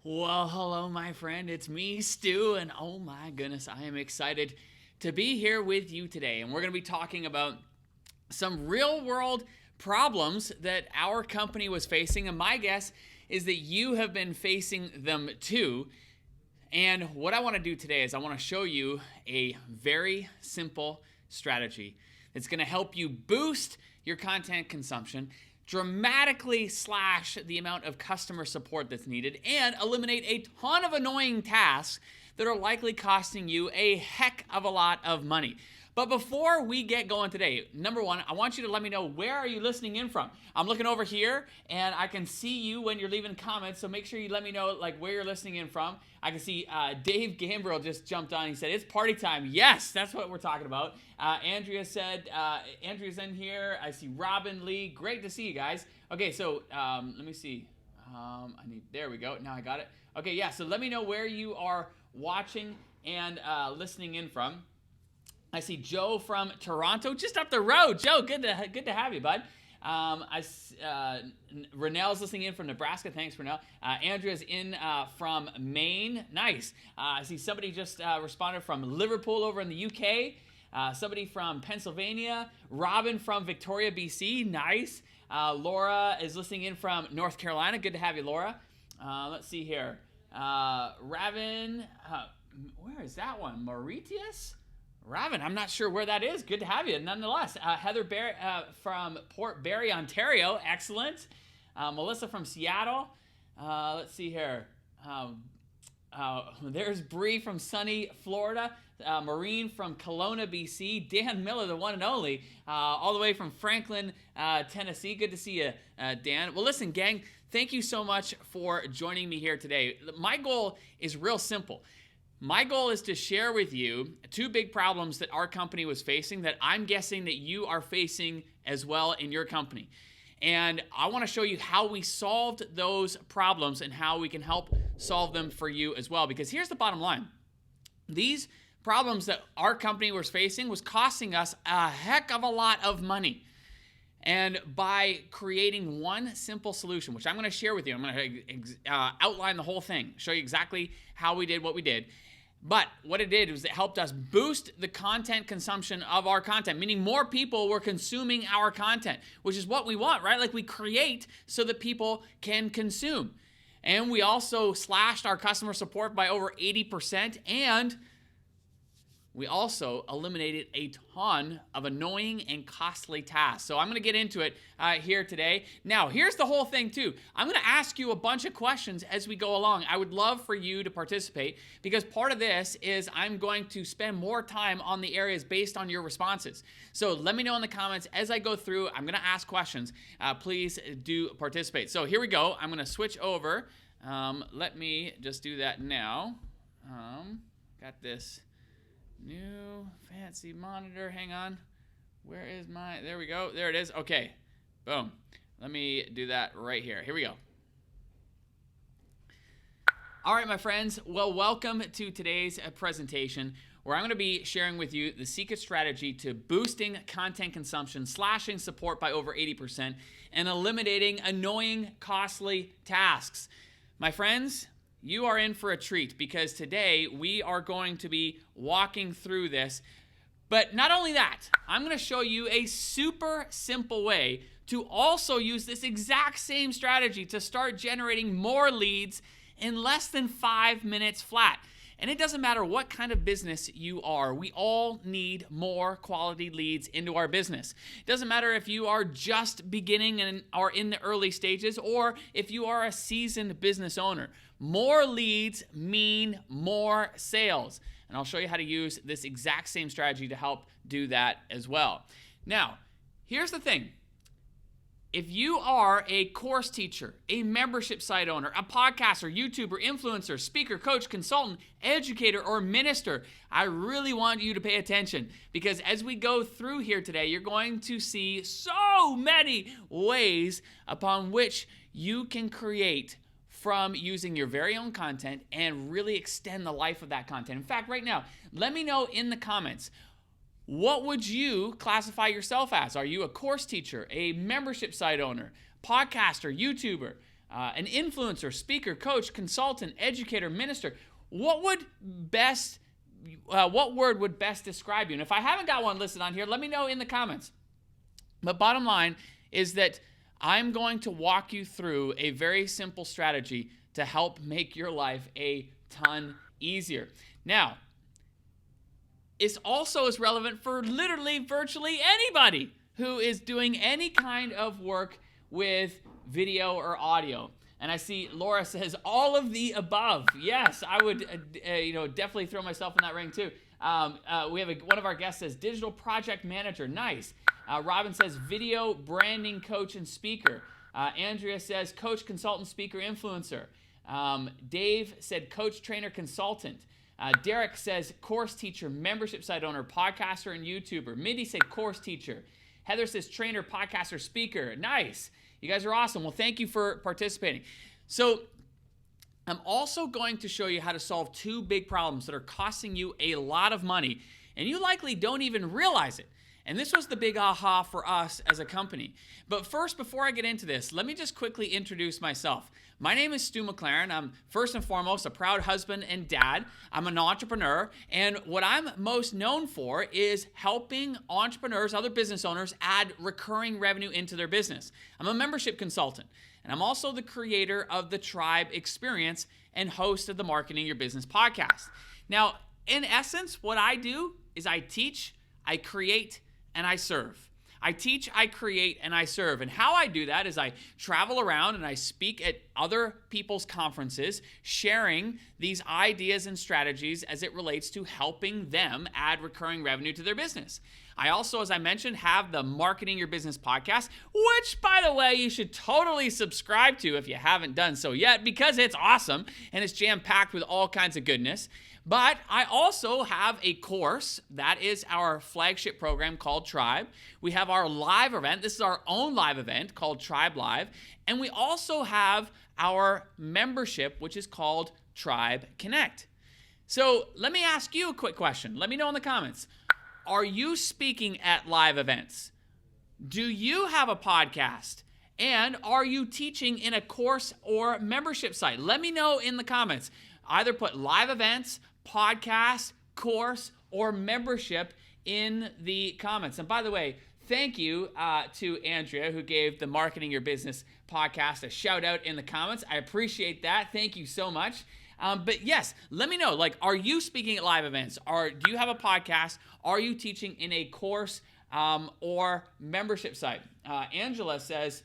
Well, hello, my friend. It's me, Stu, and oh my goodness, I am excited to be here with you today. And we're going to be talking about some real world problems that our company was facing. And my guess is that you have been facing them too. And what I want to do today is I want to show you a very simple strategy that's going to help you boost your content consumption, dramatically slash the amount of customer support that's needed, and eliminate a ton of annoying tasks that are likely costing you a heck of a lot of money. But before we get going today, number one, I want you to let me know, where are you listening in from? I'm looking over here and I can see you when you're leaving comments, so make sure you let me know where you're listening in from. I can see Dave Gambrill just jumped on. He said, it's party time. Yes, that's what we're talking about. Andrea said, Andrea's in here. I see Robin Lee. Great to see you guys. Okay, so let me see. There we go. Now I got it. Okay, yeah, so let me know where you are watching and listening in from. I see Joe from Toronto, just up the road. Joe, good to have you, bud. Renell's listening in from Nebraska. Thanks, Renell. Andrea's in from Maine. Nice. I see somebody just responded from Liverpool over in the UK. Somebody from Pennsylvania. Robin from Victoria, BC. Nice. Laura is listening in from North Carolina. Good to have you, Laura. Let's see here. Raven. Where is that one? Mauritius? Raven, I'm not sure where that is. Good to have you, nonetheless. Heather from Port Barrie, Ontario. Excellent. Melissa from Seattle. Let's see here. There's Bree from sunny Florida. Maureen from Kelowna, BC. Dan Miller, the one and only, all the way from Franklin, Tennessee. Good to see you, Dan. Well, listen, gang, thank you so much for joining me here today. My goal is real simple. My goal is to share with you two big problems that our company was facing that I'm guessing that you are facing as well in your company. And I want to show you how we solved those problems and how we can help solve them for you as well. Because here's the bottom line. These problems that our company was facing was costing us a heck of a lot of money. And by creating one simple solution, which I'm going to share with you, I'm going to outline the whole thing, show you exactly how we did what we did. But what it did was it helped us boost the content consumption of our content, meaning more people were consuming our content, which is what we want, right? Like, we create so that people can consume. And we also slashed our customer support by over 80%, and we also eliminated a ton of annoying and costly tasks. So I'm going to get into it here today. Now, here's the whole thing too. I'm going to ask you a bunch of questions as we go along. I would love for you to participate, because part of this is I'm going to spend more time on the areas based on your responses. So let me know in the comments as I go through. I'm going to ask questions. Please do participate. So here we go. I'm going to switch over. Let me just do that now. Got this new fancy monitor. Hang on. Where is my... There we go. There it is. Okay. Boom. Let me do that right here. Here we go. All right, my friends. Well, welcome to today's presentation, where I'm going to be sharing with you the secret strategy to boosting content consumption, slashing support by over 80%, and eliminating annoying, costly tasks. My friends, you are in for a treat, because today we are going to be walking through this. But not only that, I'm going to show you a super simple way to also use this exact same strategy to start generating more leads in less than 5 minutes flat. And it doesn't matter what kind of business you are. We all need more quality leads into our business. It doesn't matter if you are just beginning and are in the early stages, or if you are a seasoned business owner. More leads mean more sales. And I'll show you how to use this exact same strategy to help do that as well. Now, here's the thing. If you are a course teacher, a membership site owner, a podcaster, YouTuber, influencer, speaker, coach, consultant, educator, or minister, I really want you to pay attention, because as we go through here today, you're going to see so many ways upon which you can create from using your very own content and really extend the life of that content. In fact, right now, let me know in the comments, what would you classify yourself as? Are you a course teacher, a membership site owner, podcaster, YouTuber, an influencer, speaker, coach, consultant, educator, minister. What word would best describe you? And if I haven't got one listed on here, let me know in the comments. But bottom line is that I'm going to walk you through a very simple strategy to help make your life a ton easier. Now, it's also as relevant for literally virtually anybody who is doing any kind of work with video or audio. And I see Laura says all of the above. Yes, I would definitely throw myself in that ring too. We have one of our guests says digital project manager. Nice. Robin says video branding coach and speaker. Andrea says coach, consultant, speaker, influencer. Dave said coach, trainer, consultant. Derek says course teacher, membership site owner, podcaster, and YouTuber. Mindy said course teacher. Heather says trainer, podcaster, speaker. Nice. You guys are awesome. Well, thank you for participating. So I'm also going to show you how to solve two big problems that are costing you a lot of money, and you likely don't even realize it. And this was the big aha for us as a company. But first, before I get into this, let me just quickly introduce myself. My name is Stu McLaren. I'm first and foremost a proud husband and dad. I'm an entrepreneur, and what I'm most known for is helping entrepreneurs, other business owners, add recurring revenue into their business. I'm a membership consultant, and I'm also the creator of the Tribe Experience and host of the Marketing Your Business podcast. Now, in essence, what I do is I teach, I create, and I serve. I teach, I create, and I serve. And how I do that is I travel around and I speak at other people's conferences, sharing these ideas and strategies as it relates to helping them add recurring revenue to their business. I also, as I mentioned, have the Marketing Your Business podcast, which, by the way, you should totally subscribe to if you haven't done so yet, because it's awesome and it's jam-packed with all kinds of goodness. But I also have a course that is our flagship program called Tribe. We have our live event. This is our own live event called Tribe Live. And we also have our membership, which is called Tribe Connect. So let me ask you a quick question. Let me know in the comments. Are you speaking at live events? Do you have a podcast? And are you teaching in a course or membership site? Let me know in the comments. Either put live events, podcast, course, or membership in the comments. And by the way, thank you to Andrea, who gave the Marketing Your Business podcast a shout out in the comments. I appreciate that. Thank you so much. But yes, let me know, are you speaking at live events? Do you have a podcast? Are you teaching in a course or membership site? Angela says,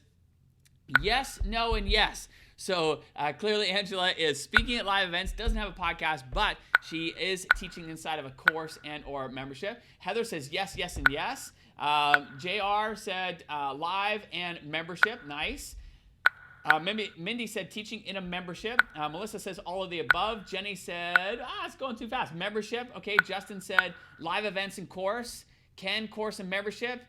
yes, no, and yes. So clearly Angela is speaking at live events, doesn't have a podcast, but she is teaching inside of a course and or membership. Heather says yes, yes, and yes. JR said live and membership. Nice. Mindy said teaching in a membership. Melissa says all of the above. Jenny said, it's going too fast. Membership. Okay. Justin said live events and course. Ken, course and membership.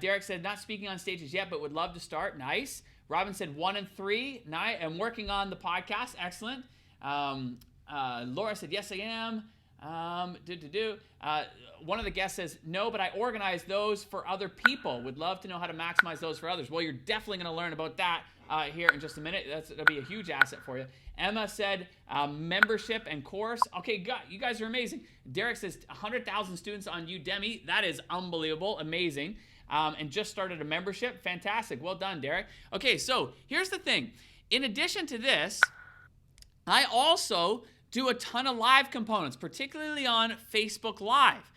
Derek said not speaking on stages yet, but would love to start. Nice. Robin said 1 and 3. Nice. I'm working on the podcast. Excellent. Laura said, yes, I am. One of the guests says, no, but I organize those for other people. Would love to know how to maximize those for others. Well, you're definitely going to learn about that here in just a minute. That'll be a huge asset for you. Emma said membership and course. Okay, you guys are amazing. Derek says 100,000 students on Udemy. That is unbelievable. Amazing. And just started a membership. Fantastic. Well done, Derek. Okay, so here's the thing. In addition to this, I also do a ton of live components, particularly on Facebook Live.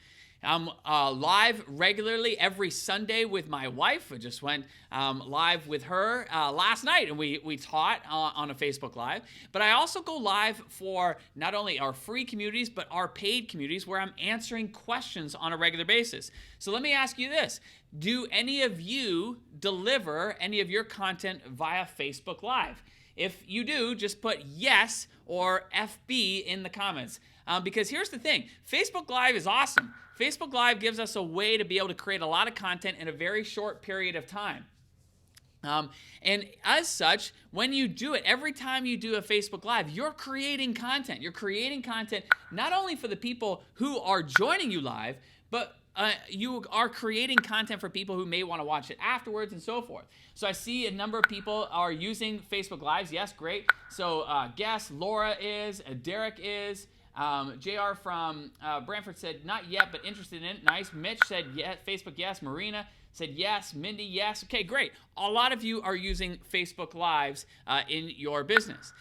I'm live regularly every Sunday with my wife. I just went live with her last night, and we taught on a Facebook Live. But I also go live for not only our free communities, but our paid communities where I'm answering questions on a regular basis. So let me ask you this. Do any of you deliver any of your content via Facebook Live? If you do, just put yes or FB in the comments. Because here's the thing. Facebook Live is awesome. Facebook Live gives us a way to be able to create a lot of content in a very short period of time. And as such, when you do it, every time you do a Facebook Live, you're creating content. You're creating content not only for the people who are joining you live, but you are creating content for people who may want to watch it afterwards and so forth. So I see a number of people are using Facebook Lives. Yes, great. So guess Laura is, Derek is, JR from Brantford said not yet, but interested in it. Nice. Mitch said yes, Facebook yes. Marina said yes. Mindy yes. Okay, great. A lot of you are using Facebook Lives in your business.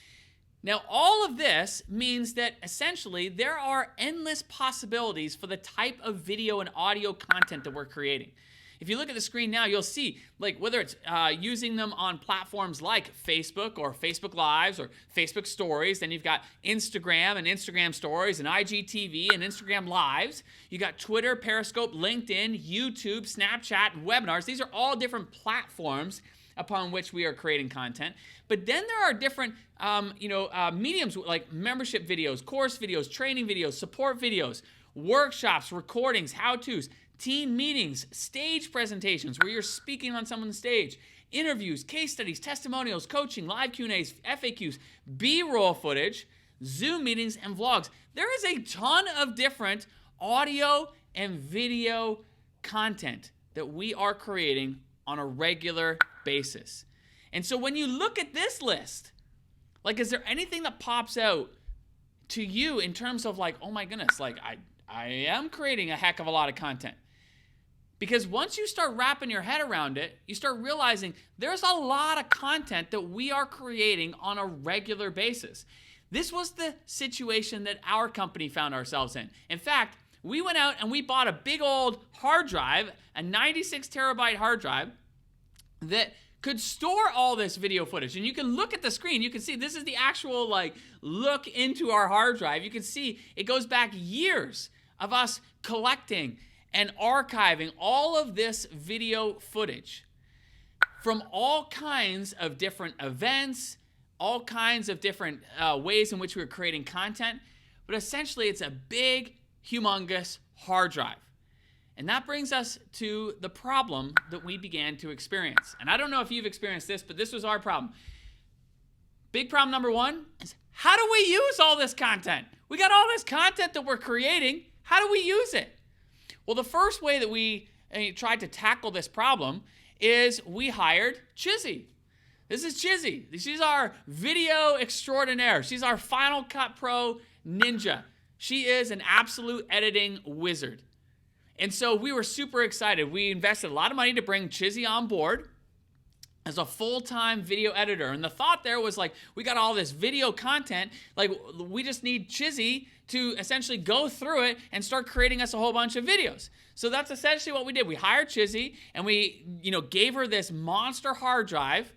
Now, all of this means that essentially there are endless possibilities for the type of video and audio content that we're creating. If you look at the screen now, you'll see, like, whether it's using them on platforms like Facebook or Facebook Lives or Facebook Stories, then you've got Instagram and Instagram Stories and IGTV and Instagram Lives. You got Twitter, Periscope, LinkedIn, YouTube, Snapchat, and webinars. These are all different platforms upon which we are creating content. But then there are different mediums like membership videos, course videos, training videos, support videos, workshops, recordings, how-tos, team meetings, stage presentations where you're speaking on someone's stage, interviews, case studies, testimonials, coaching, live Q&As, FAQs, B-roll footage, Zoom meetings, and vlogs. There is a ton of different audio and video content that we are creating on a regular basis. And so when you look at this list, like, is there anything that pops out to you in terms of like, oh my goodness, like I am creating a heck of a lot of content? Because once you start wrapping your head around it, you start realizing there's a lot of content that we are creating on a regular basis. This was the situation that our company found ourselves in. In fact, we went out and we bought a big old hard drive, a 96 terabyte hard drive that could store all this video footage. And you can look at the screen, you can see this is the actual like look into our hard drive. You can see it goes back years of us collecting and archiving all of this video footage from all kinds of different events, all kinds of different ways in which we were creating content. But essentially, it's a big, humongous hard drive. And that brings us to the problem that we began to experience. And I don't know if you've experienced this, but this was our problem. Big problem number one is, how do we use all this content? We got all this content that we're creating. How do we use it? Well, the first way that we tried to tackle this problem is we hired Chizzy. This is Chizzy. She's our video extraordinaire. She's our Final Cut Pro ninja. She is an absolute editing wizard. And so we were super excited. We invested a lot of money to bring Chizzy on board as a full-time video editor. And the thought there was like, we got all this video content, like we just need Chizzy to essentially go through it and start creating us a whole bunch of videos. So that's essentially what we did. We hired Chizzy and we, gave her this monster hard drive.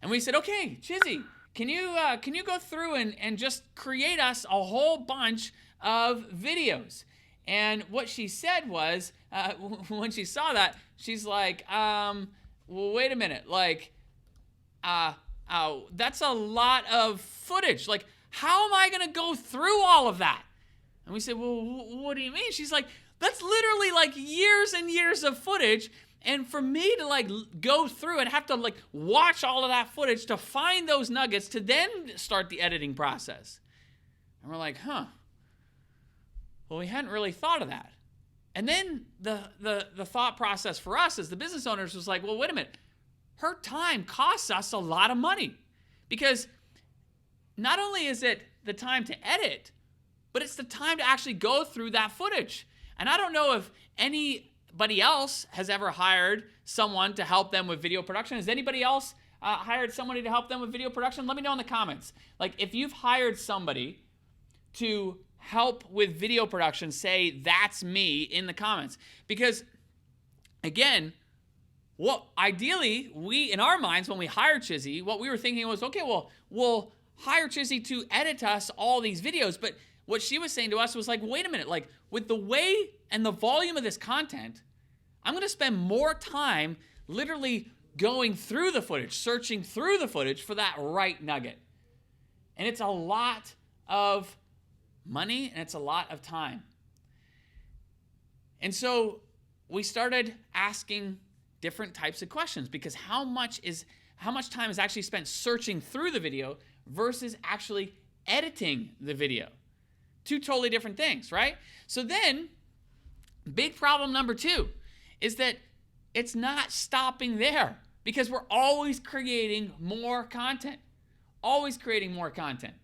And we said, okay, Chizzy, can you go through and just create us a whole bunch of videos? And what she said was, when she saw that, she's like, well, wait a minute, like, that's a lot of footage. Like, how am I gonna go through all of that? And we said, well, what do you mean? She's like, that's literally like years and years of footage. And for me to like go through and have to like watch all of that footage to find those nuggets to then start the editing process. And we're like, well, we hadn't really thought of that. And then the thought process for us as the business owners was like, well, wait a minute. Her time costs us a lot of money, because not only is it the time to edit, but it's the time to actually go through that footage. And I don't know if anybody else has ever hired someone to help them with video production. Has anybody else hired somebody to help them with video production? Let me know in the comments. Like, if you've hired somebody to help with video production, say that's me in the comments. Because again, what ideally we, in our minds, when we hired Chizzy, what we were thinking was, okay, well, we'll hire Chizzy to edit us all these videos. But what she was saying to us was like, wait a minute, like with the way and the volume of this content, I'm going to spend more time literally going through the footage, searching through the footage for that right nugget. And it's a lot of money and it's a lot of time. And so we started asking different types of questions, because how much time is actually spent searching through the video versus actually editing the video? Two totally different things, right? So then Big problem number 2 is that it's not stopping there, because we're always creating more content. Always creating more content.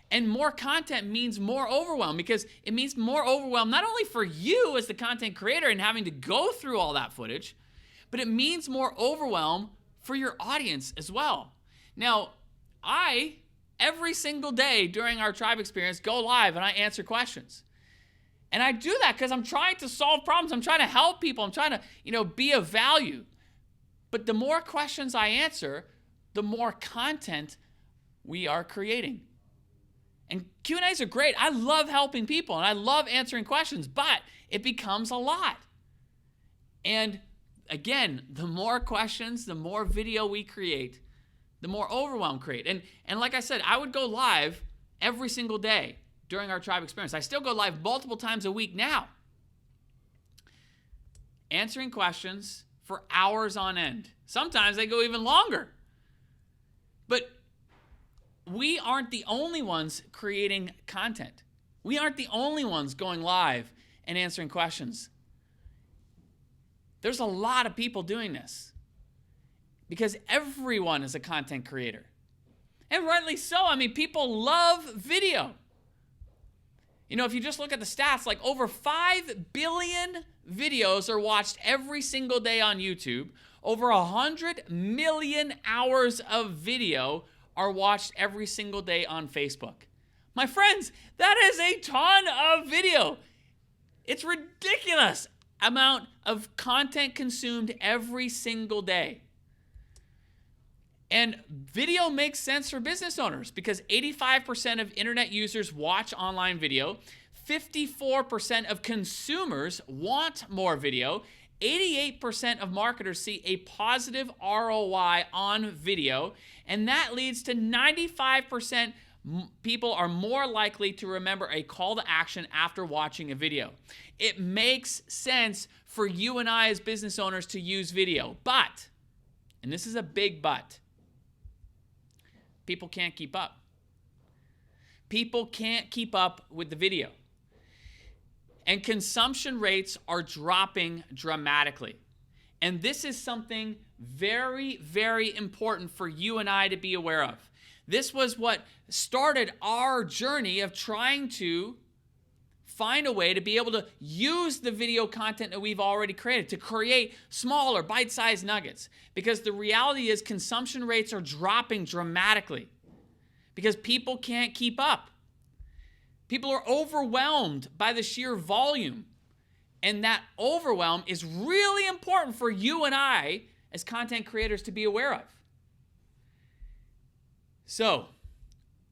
And more content means more overwhelm, because it means more overwhelm not only for you as the content creator and having to go through all that footage, but it means more overwhelm for your audience as well. Now, every single day during our tribe experience, go live and I answer questions. And I do that because I'm trying to solve problems. I'm trying to help people. I'm trying to, be of value. But the more questions I answer, the more content we are creating. And Q&As are great. I love helping people and I love answering questions, but it becomes a lot. And again, the more questions, the more video we create, the more overwhelm create. And like I said, I would go live every single day during our tribe experience. I still go live multiple times a week now, answering questions for hours on end. Sometimes they go even longer. But we aren't the only ones creating content. We aren't the only ones going live and answering questions. There's a lot of people doing this because everyone is a content creator. And rightly so. I mean, people love video. If you just look at the stats, like over 5 billion videos are watched every single day on YouTube. Over 100 million hours of video are watched every single day on Facebook. My friends, that is a ton of video. It's ridiculous amount of content consumed every single day. And video makes sense for business owners because 85% of internet users watch online video. 54% of consumers want more video. 88% of marketers see a positive ROI on video. And that leads to 95% people are more likely to remember a call to action after watching a video. It makes sense for you and I as business owners to use video. But, and this is a big but, people can't keep up. People can't keep up with the video. And consumption rates are dropping dramatically. And this is something very, very important for you and I to be aware of. This was what started our journey of trying to find a way to be able to use the video content that we've already created to create smaller, bite-sized nuggets. Because the reality is consumption rates are dropping dramatically because people can't keep up. People are overwhelmed by the sheer volume. And that overwhelm is really important for you and I as content creators to be aware of. So,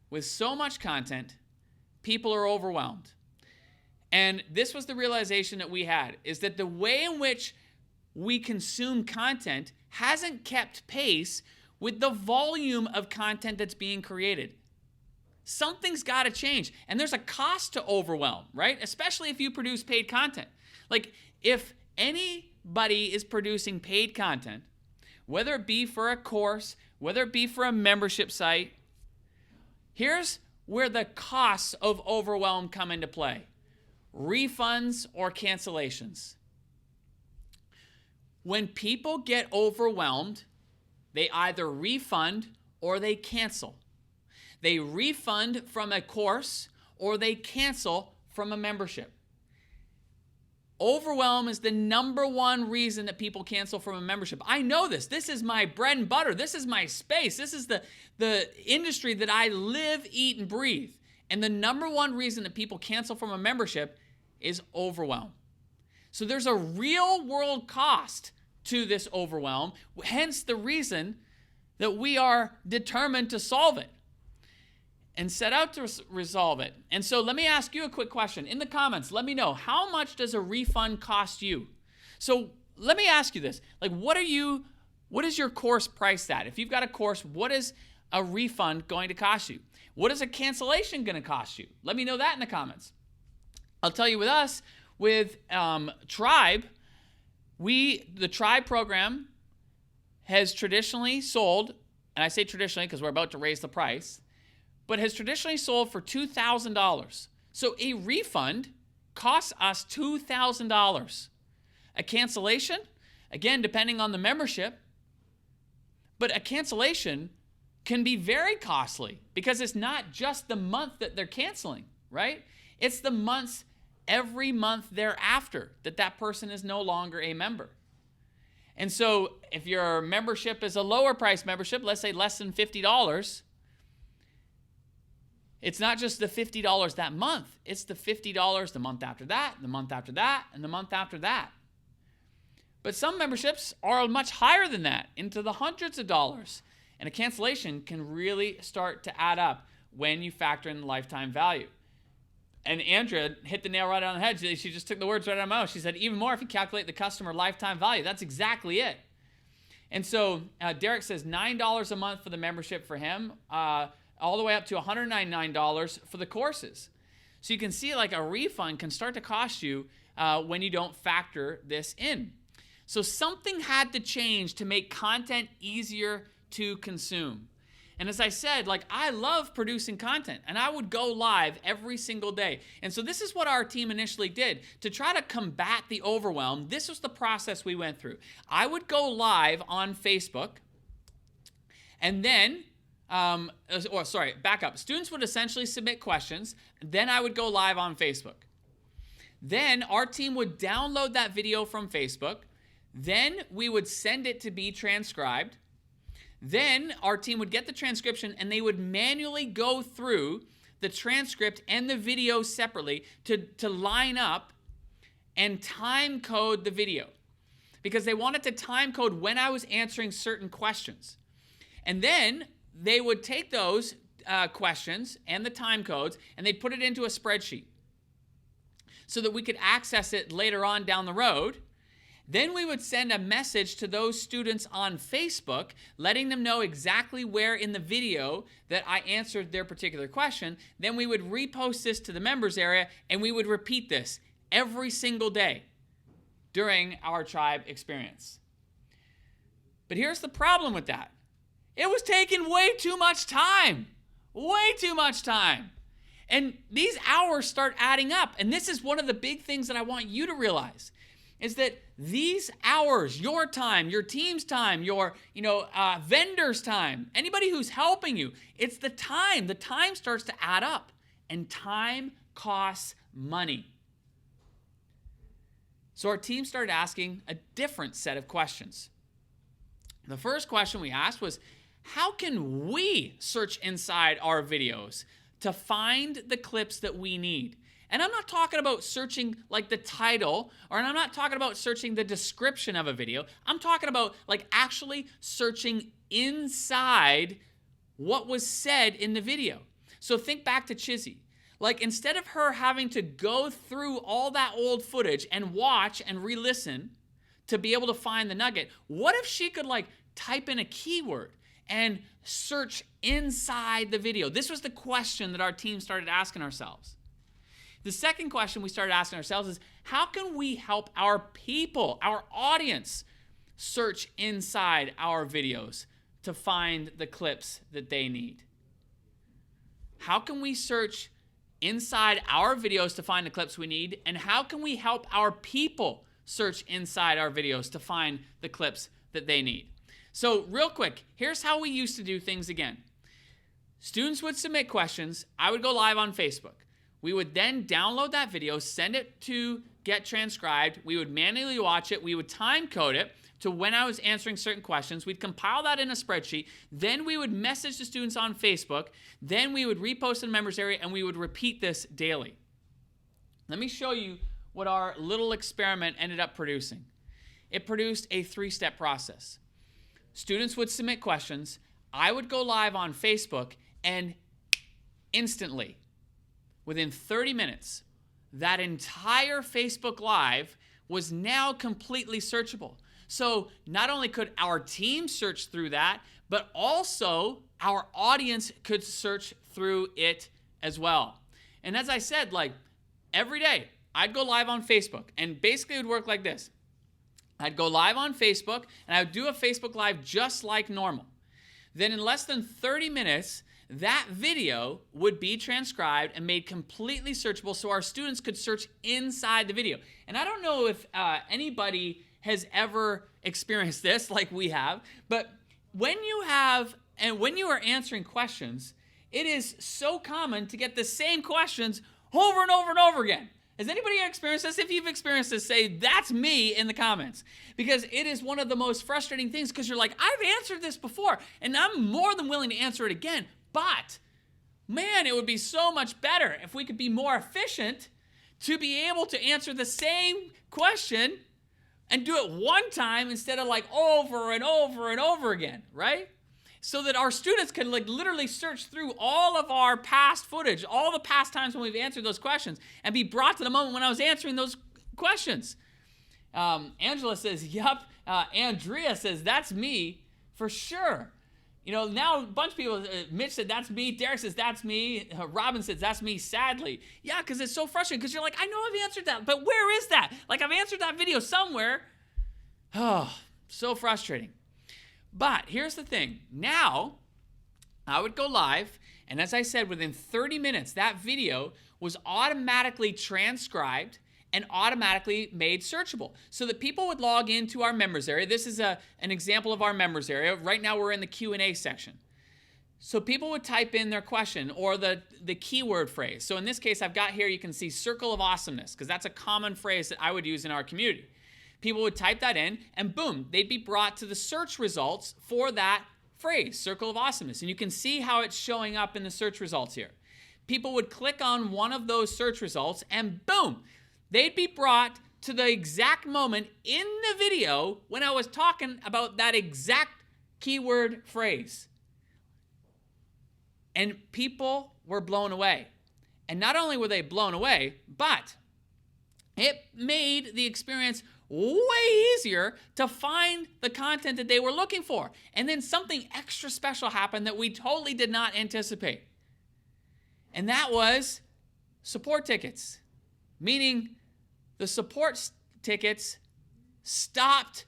with so much content, people are overwhelmed. And this was the realization that we had, is that the way in which we consume content hasn't kept pace with the volume of content that's being created. Something's got to change. And there's a cost to overwhelm, right? Especially if you produce paid content. Like, if anybody is producing paid content, whether it be for a course, whether it be for a membership site, here's where the costs of overwhelm come into play. Refunds or cancellations. When people get overwhelmed, they either refund or they cancel. They refund from a course or they cancel from a membership. Overwhelm is the number one reason that people cancel from a membership. I know this. This is my bread and butter. This is my space. This is the industry that I live, eat, and breathe. And the number one reason that people cancel from a membership is overwhelm. So there's a real world cost to this overwhelm, hence the reason that we are determined to solve it and set out to resolve it. And so let me ask you a quick question. In the comments, let me know, how much does a refund cost you? So let me ask you this. Like, what is your course priced at? If you've got a course, what is a refund going to cost you? What is a cancellation going to cost you? Let me know that in the comments. I'll tell you with us, with Tribe, the Tribe program has traditionally sold, and I say traditionally because we're about to raise the price, but has traditionally sold for $2,000. So a refund costs us $2,000. A cancellation, again, depending on the membership, but a cancellation can be very costly because it's not just the month that they're canceling, right? It's the months every month thereafter that person is no longer a member. And so if your membership is a lower price membership, let's say less than $50, it's not just the $50 that month, it's the $50 the month after that, the month after that, and the month after that. But some memberships are much higher than that, into the hundreds of dollars. And a cancellation can really start to add up when you factor in the lifetime value. And Andrea hit the nail right on the head. She just took the words right out of my mouth. She said, even more if you calculate the customer lifetime value. That's exactly it. And so Derek says $9 a month for the membership for him, all the way up to $199 for the courses. So you can see like a refund can start to cost you when you don't factor this in. So something had to change to make content easier to consume. And as I said, like I love producing content and I would go live every single day. And so this is what our team initially did to try to combat the overwhelm. This was the process we went through. I would go live on Facebook and then, back up. Students would essentially submit questions. Then I would go live on Facebook. Then our team would download that video from Facebook. Then we would send it to be transcribed. Then our team would get the transcription and they would manually go through the transcript and the video separately to line up and time code the video because they wanted to time code when I was answering certain questions. And then they would take those questions and the time codes and they'd put it into a spreadsheet so that we could access it later on down the road. Then we would send a message to those students on Facebook, letting them know exactly where in the video that I answered their particular question. Then we would repost this to the members area, and we would repeat this every single day during our tribe experience. But here's the problem with that. It was taking way too much time. Way too much time. And these hours start adding up. And this is one of the big things that I want you to realize. Is that these hours, your time, your team's time, your vendor's time, anybody who's helping you, it's the time. The time starts to add up, and time costs money. So our team started asking a different set of questions. The first question we asked was, how can we search inside our videos to find the clips that we need? And I'm not talking about searching like the title, or I'm not talking about searching the description of a video. I'm talking about like actually searching inside what was said in the video. So think back to Chizzy. Like instead of her having to go through all that old footage and watch and re-listen to be able to find the nugget, what if she could like type in a keyword and search inside the video? This was the question that our team started asking ourselves. The second question we started asking ourselves is, how can we help our people, our audience, search inside our videos to find the clips that they need? How can we search inside our videos to find the clips we need? And how can we help our people search inside our videos to find the clips that they need? So real quick, here's how we used to do things again. Students would submit questions. I would go live on Facebook. We would then download that video, send it to get transcribed. We would manually watch it. We would time code it to when I was answering certain questions. We'd compile that in a spreadsheet. Then we would message the students on Facebook. Then we would repost in the members area, and we would repeat this daily. Let me show you what our little experiment ended up producing. It produced a 3-step process. Students would submit questions. I would go live on Facebook, and instantly, within 30 minutes, that entire Facebook Live was now completely searchable. So not only could our team search through that, but also our audience could search through it as well. And as I said, like every day, I'd go live on Facebook, and basically it would work like this. I'd go live on Facebook, and I would do a Facebook Live just like normal. Then in less than 30 minutes, that video would be transcribed and made completely searchable so our students could search inside the video. And I don't know if anybody has ever experienced this like we have, but when you are answering questions, it is so common to get the same questions over and over and over again. Has anybody experienced this? If you've experienced this, say, that's me in the comments. Because it is one of the most frustrating things, because you're like, I've answered this before, and I'm more than willing to answer it again. But, man, it would be so much better if we could be more efficient to be able to answer the same question and do it one time instead of like over and over and over again, right? So that our students can like literally search through all of our past footage, all the past times when we've answered those questions, and be brought to the moment when I was answering those questions. Angela says, yup. Andrea says, that's me for sure. You know, now a bunch of people, Mitch said, that's me. Derek says, that's me. Robin says, that's me, sadly. Yeah, because it's so frustrating, because you're like, I know I've answered that, but where is that? Like, I've answered that video somewhere. Oh, so frustrating. But here's the thing. Now, I would go live, and as I said, within 30 minutes, that video was automatically transcribed and automatically made searchable so that people would log into our members area. This is an example of our members area. Right now, we're in the Q&A section. So people would type in their question or the keyword phrase. So in this case, I've got here, you can see circle of awesomeness, because that's a common phrase that I would use in our community. People would type that in, and boom, they'd be brought to the search results for that phrase, circle of awesomeness. And you can see how it's showing up in the search results here. People would click on one of those search results, and boom, they'd be brought to the exact moment in the video when I was talking about that exact keyword phrase. And people were blown away. And not only were they blown away, but it made the experience way easier to find the content that they were looking for. And then something extra special happened that we totally did not anticipate. And that was support tickets. Meaning the support tickets stopped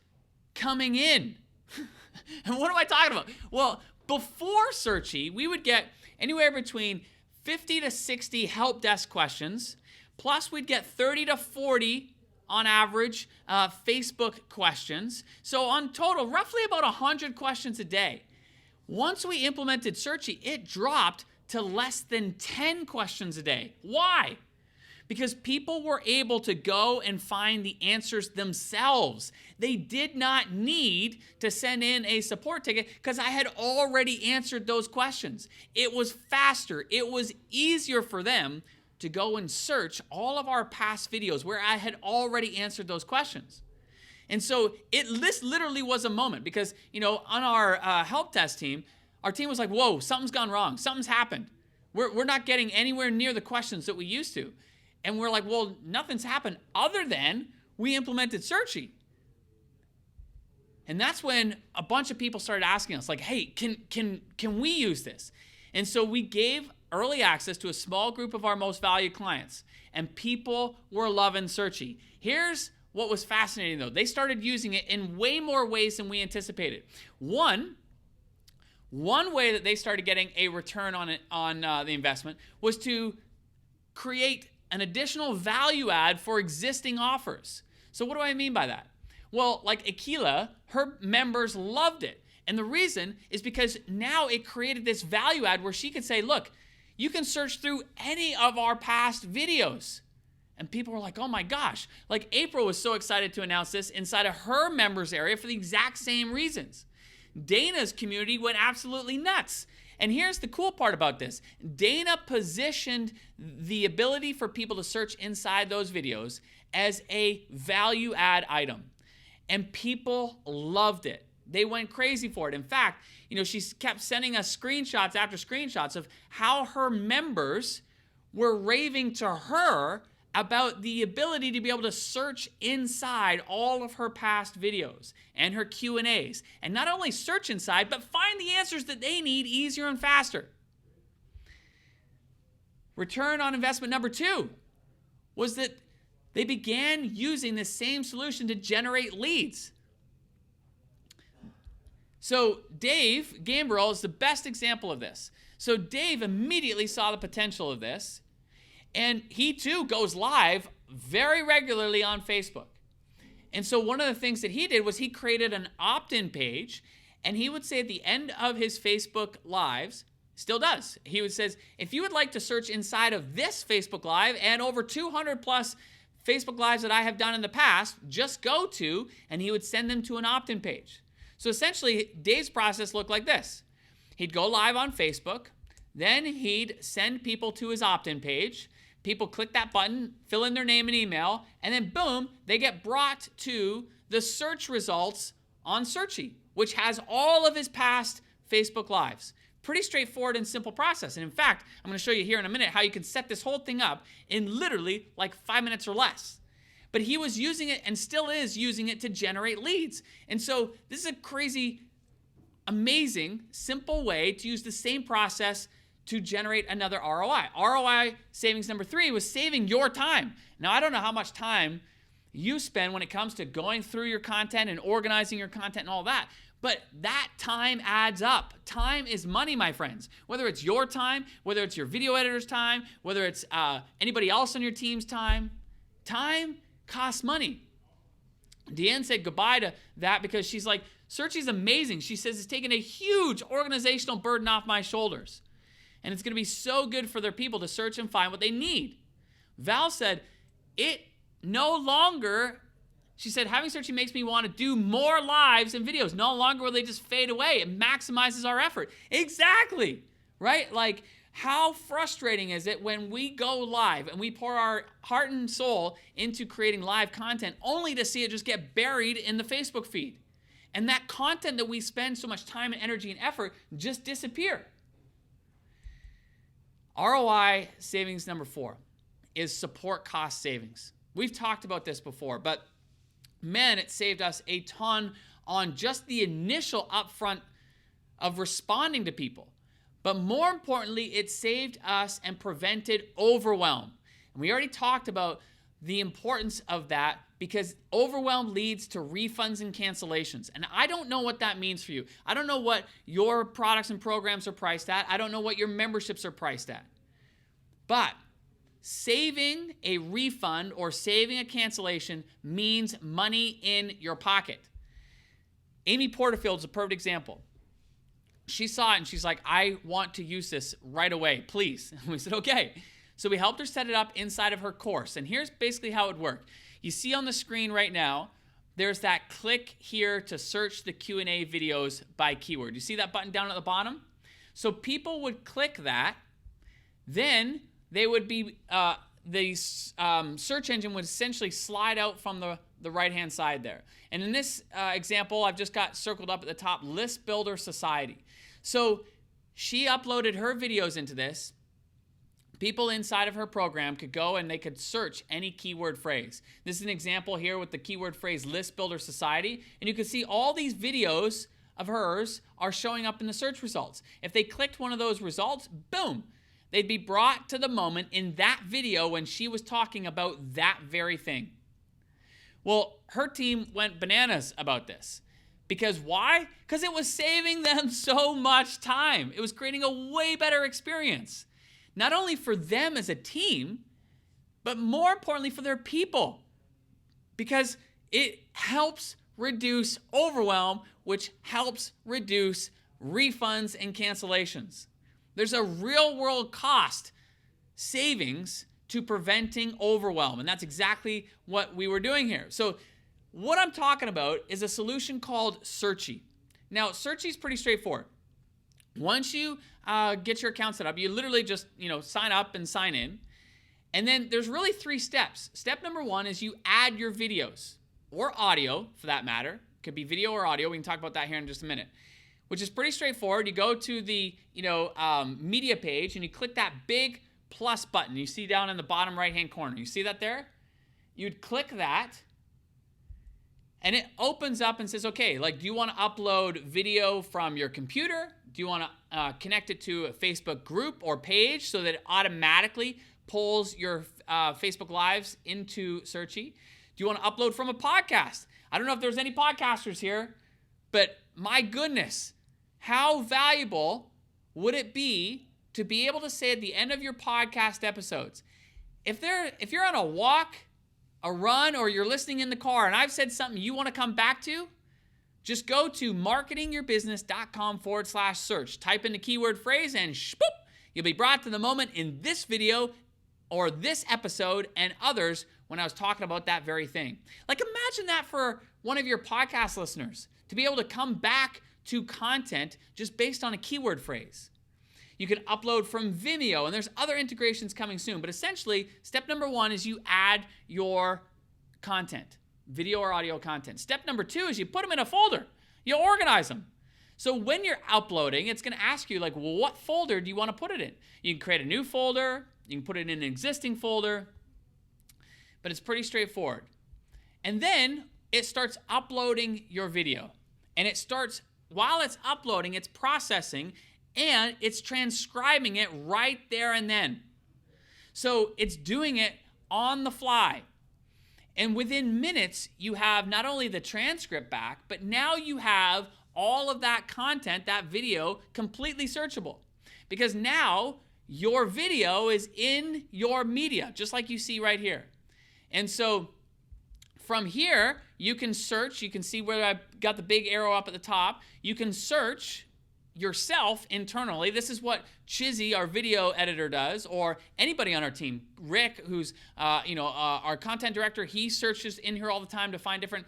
coming in. And what am I talking about? Well, before Searchy, we would get anywhere between 50 to 60 help desk questions, plus we'd get 30 to 40 on average Facebook questions. So on total, roughly about 100 questions a day. Once we implemented Searchy, it dropped to less than 10 questions a day. Why? Because people were able to go and find the answers themselves. They did not need to send in a support ticket because I had already answered those questions. It was faster. It was easier for them to go and search all of our past videos where I had already answered those questions. And so this literally was a moment because, you know, on our help desk team, our team was like, whoa, something's gone wrong. Something's happened. We're not getting anywhere near the questions that we used to. And we're like, well, nothing's happened other than we implemented Searchy. And that's when a bunch of people started asking us, like, hey, can we use this? And so we gave early access to a small group of our most valued clients, and people were loving Searchy. Here's what was fascinating, though. They started using it in way more ways than we anticipated. One way that they started getting a return on the investment was to create an additional value add for existing offers. So what do I mean by that? Well, like Aquila, her members loved it. And the reason is because now it created this value add where she could say, look, you can search through any of our past videos. And people were like, oh my gosh. Like April was so excited to announce this inside of her members area for the exact same reasons. Dana's community went absolutely nuts. And here's the cool part about this. Dana positioned the ability for people to search inside those videos as a value add item. And people loved it. They went crazy for it. In fact, you know, she kept sending us screenshots after screenshots of how her members were raving to her about the ability to be able to search inside all of her past videos and her Q&As. And not only search inside, but find the answers that they need easier and faster. Return on investment number 2 was that they began using the same solution to generate leads. So Dave Gambrill is the best example of this. So Dave immediately saw the potential of this, and he too goes live very regularly on Facebook. And so one of the things that he did was he created an opt-in page, and he would say at the end of his Facebook Lives, still does, he would say, if you would like to search inside of this Facebook Live and over 200 plus Facebook Lives that I have done in the past, just go to, and he would send them to an opt-in page. So essentially, Dave's process looked like this. He'd go live on Facebook, then he'd send people to his opt-in page. People click that button, fill in their name and email, and then boom, they get brought to the search results on Searchie, which has all of his past Facebook Lives. Pretty straightforward and simple process. And in fact, I'm going to show you here in a minute how you can set this whole thing up in literally like 5 minutes or less. But he was using it and still is using it to generate leads. And so this is a crazy, amazing, simple way to use the same process to generate another ROI. ROI savings number 3 was saving your time. Now, I don't know how much time you spend when it comes to going through your content and organizing your content and all that, but that time adds up. Time is money, my friends. Whether it's your time, whether it's your video editor's time, whether it's anybody else on your team's time, time costs money. Deanne said goodbye to that because she's like, Searchie's amazing. She says it's taken a huge organizational burden off my shoulders. And it's going to be so good for their people to search and find what they need. Val said, it no longer, she said, having Searchie makes me want to do more lives and videos. No longer will they just fade away. It maximizes our effort. Exactly, right? Like, how frustrating is it when we go live and we pour our heart and soul into creating live content only to see it just get buried in the Facebook feed? And that content that we spend so much time and energy and effort just disappear. ROI savings number 4 is support cost savings. We've talked about this before, but man, it saved us a ton on just the initial upfront of responding to people. But more importantly, it saved us and prevented overwhelm. And we already talked about the importance of that because overwhelm leads to refunds and cancellations. And I don't know what that means for you. I don't know what your products and programs are priced at. I don't know what your memberships are priced at. But saving a refund or saving a cancellation means money in your pocket. Amy Porterfield's a perfect example. She saw it and she's like, I want to use this right away, please. And we said, okay. So we helped her set it up inside of her course. And here's basically how it worked. You see on the screen right now, there's that click here to search the Q&A videos by keyword. You see that button down at the bottom? So people would click that. Then they would be, the search engine would essentially slide out from the right-hand side there. And in this example, I've just got circled up at the top, List Builder Society. So she uploaded her videos into this. People inside of her program could go and they could search any keyword phrase. This is an example here with the keyword phrase List Builder Society. And you can see all these videos of hers are showing up in the search results. If they clicked one of those results, boom, they'd be brought to the moment in that video when she was talking about that very thing. Well, her team went bananas about this. Because why? Because it was saving them so much time. It was creating a way better experience. Not only for them as a team, but more importantly for their people. Because it helps reduce overwhelm, which helps reduce refunds and cancellations. There's a real-world cost savings to preventing overwhelm, and that's exactly what we were doing here. So what I'm talking about is a solution called Searchie. Now, Searchie is pretty straightforward. Once you get your account set up, you literally just sign up and sign in. And then there's really 3 steps. Step number 1 is you add your videos or audio, for that matter. It could be video or audio. We can talk about that here in just a minute, which is pretty straightforward. You go to the media page and you click that big plus button you see down in the bottom right-hand corner. You see that there? You'd click that. And it opens up and says, okay, like, do you want to upload video from your computer? Do you want to connect it to a Facebook group or page so that it automatically pulls your Facebook Lives into Searchie? Do you want to upload from a podcast? I don't know if there's any podcasters here, but my goodness, how valuable would it be to be able to say at the end of your podcast episodes, if you're on a walk, a run, or you're listening in the car and I've said something you want to come back to, just go to marketingyourbusiness.com/search. Type in the keyword phrase and boop, you'll be brought to the moment in this video or this episode and others when I was talking about that very thing. Like, imagine that for one of your podcast listeners to be able to come back to content just based on a keyword phrase. You can upload from Vimeo, and there's other integrations coming soon. But essentially, step number 1 is you add your content, video or audio content. Step number 2 is you put them in a folder. You organize them. So when you're uploading, it's going to ask you, like, well, what folder do you want to put it in? You can create a new folder. You can put it in an existing folder. But it's pretty straightforward. And then it starts uploading your video. And it starts, while it's uploading, it's processing, and it's transcribing it right there and then. So it's doing it on the fly. And within minutes, you have not only the transcript back, but now you have all of that content, that video, completely searchable. Because now your video is in your media, just like you see right here. And so from here, you can search. You can see where I've got the big arrow up at the top. You can search yourself internally. This is what Chizzy, our video editor, does, or anybody on our team. Rick, who's our content director, he searches in here all the time to find different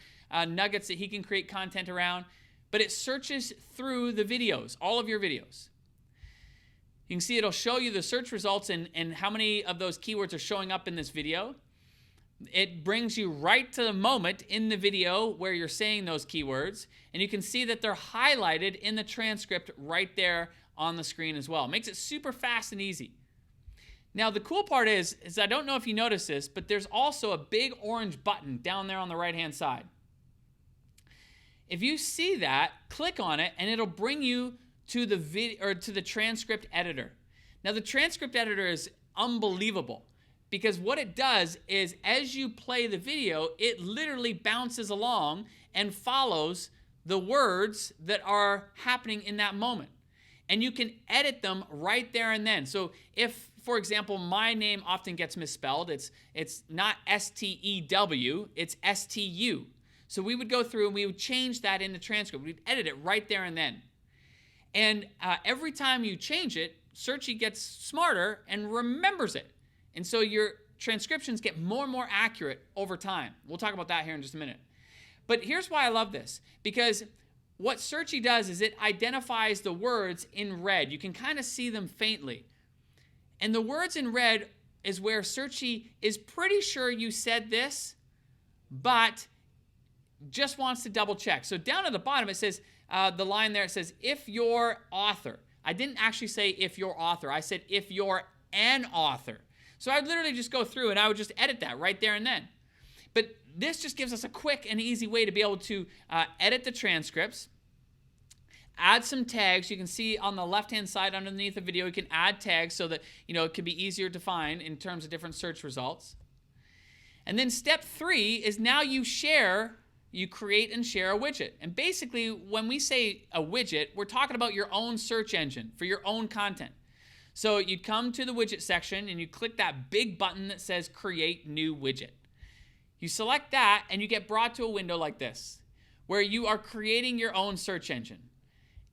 nuggets that he can create content around. But it searches through the videos, all of your videos. You can see it'll show you the search results and how many of those keywords are showing up in this video. It brings you right to the moment in the video where you're saying those keywords, and you can see that they're highlighted in the transcript right there on the screen as well. It makes it super fast and easy. Now, the cool part is I don't know if you notice this, but there's also a big orange button down there on the right-hand side. If you see that, click on it, and it'll bring you to the video or to the transcript editor. Now, the transcript editor is unbelievable, because what it does is as you play the video, it literally bounces along and follows the words that are happening in that moment. And you can edit them right there and then. So if, for example, my name often gets misspelled, it's not S-T-E-W, it's S-T-U. So we would go through and we would change that in the transcript. We'd edit it right there and then. And every time you change it, Searchy gets smarter and remembers it. And so your transcriptions get more and more accurate over time. We'll talk about that here in just a minute. But here's why I love this. Because what Searchy does is it identifies the words in red. You can kind of see them faintly. And the words in red is where Searchy is pretty sure you said this, but just wants to double check. So down at the bottom, it says, the line there, it says, if you're author. I didn't actually say if you're author. I said if you're an author. So I'd literally just go through and I would just edit that right there and then. But this just gives us a quick and easy way to be able to edit the transcripts, add some tags. You can see on the left-hand side underneath the video, you can add tags so that it can be easier to find in terms of different search results. And then step 3 is now you create and share a widget. And basically, when we say a widget, we're talking about your own search engine for your own content. So you'd come to the widget section and you click that big button that says create new widget. You select that and you get brought to a window like this, where you are creating your own search engine.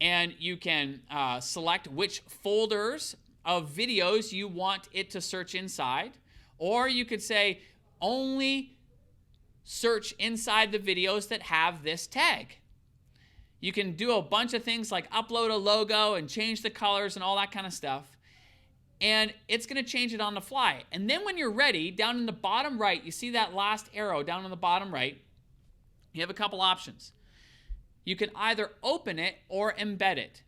And you can select which folders of videos you want it to search inside. Or you could say only search inside the videos that have this tag. You can do a bunch of things like upload a logo and change the colors and all that kind of stuff. And it's going to change it on the fly. And then when you're ready, down in the bottom right, you see that last arrow down in the bottom right, you have a couple options. You can either open it or embed it.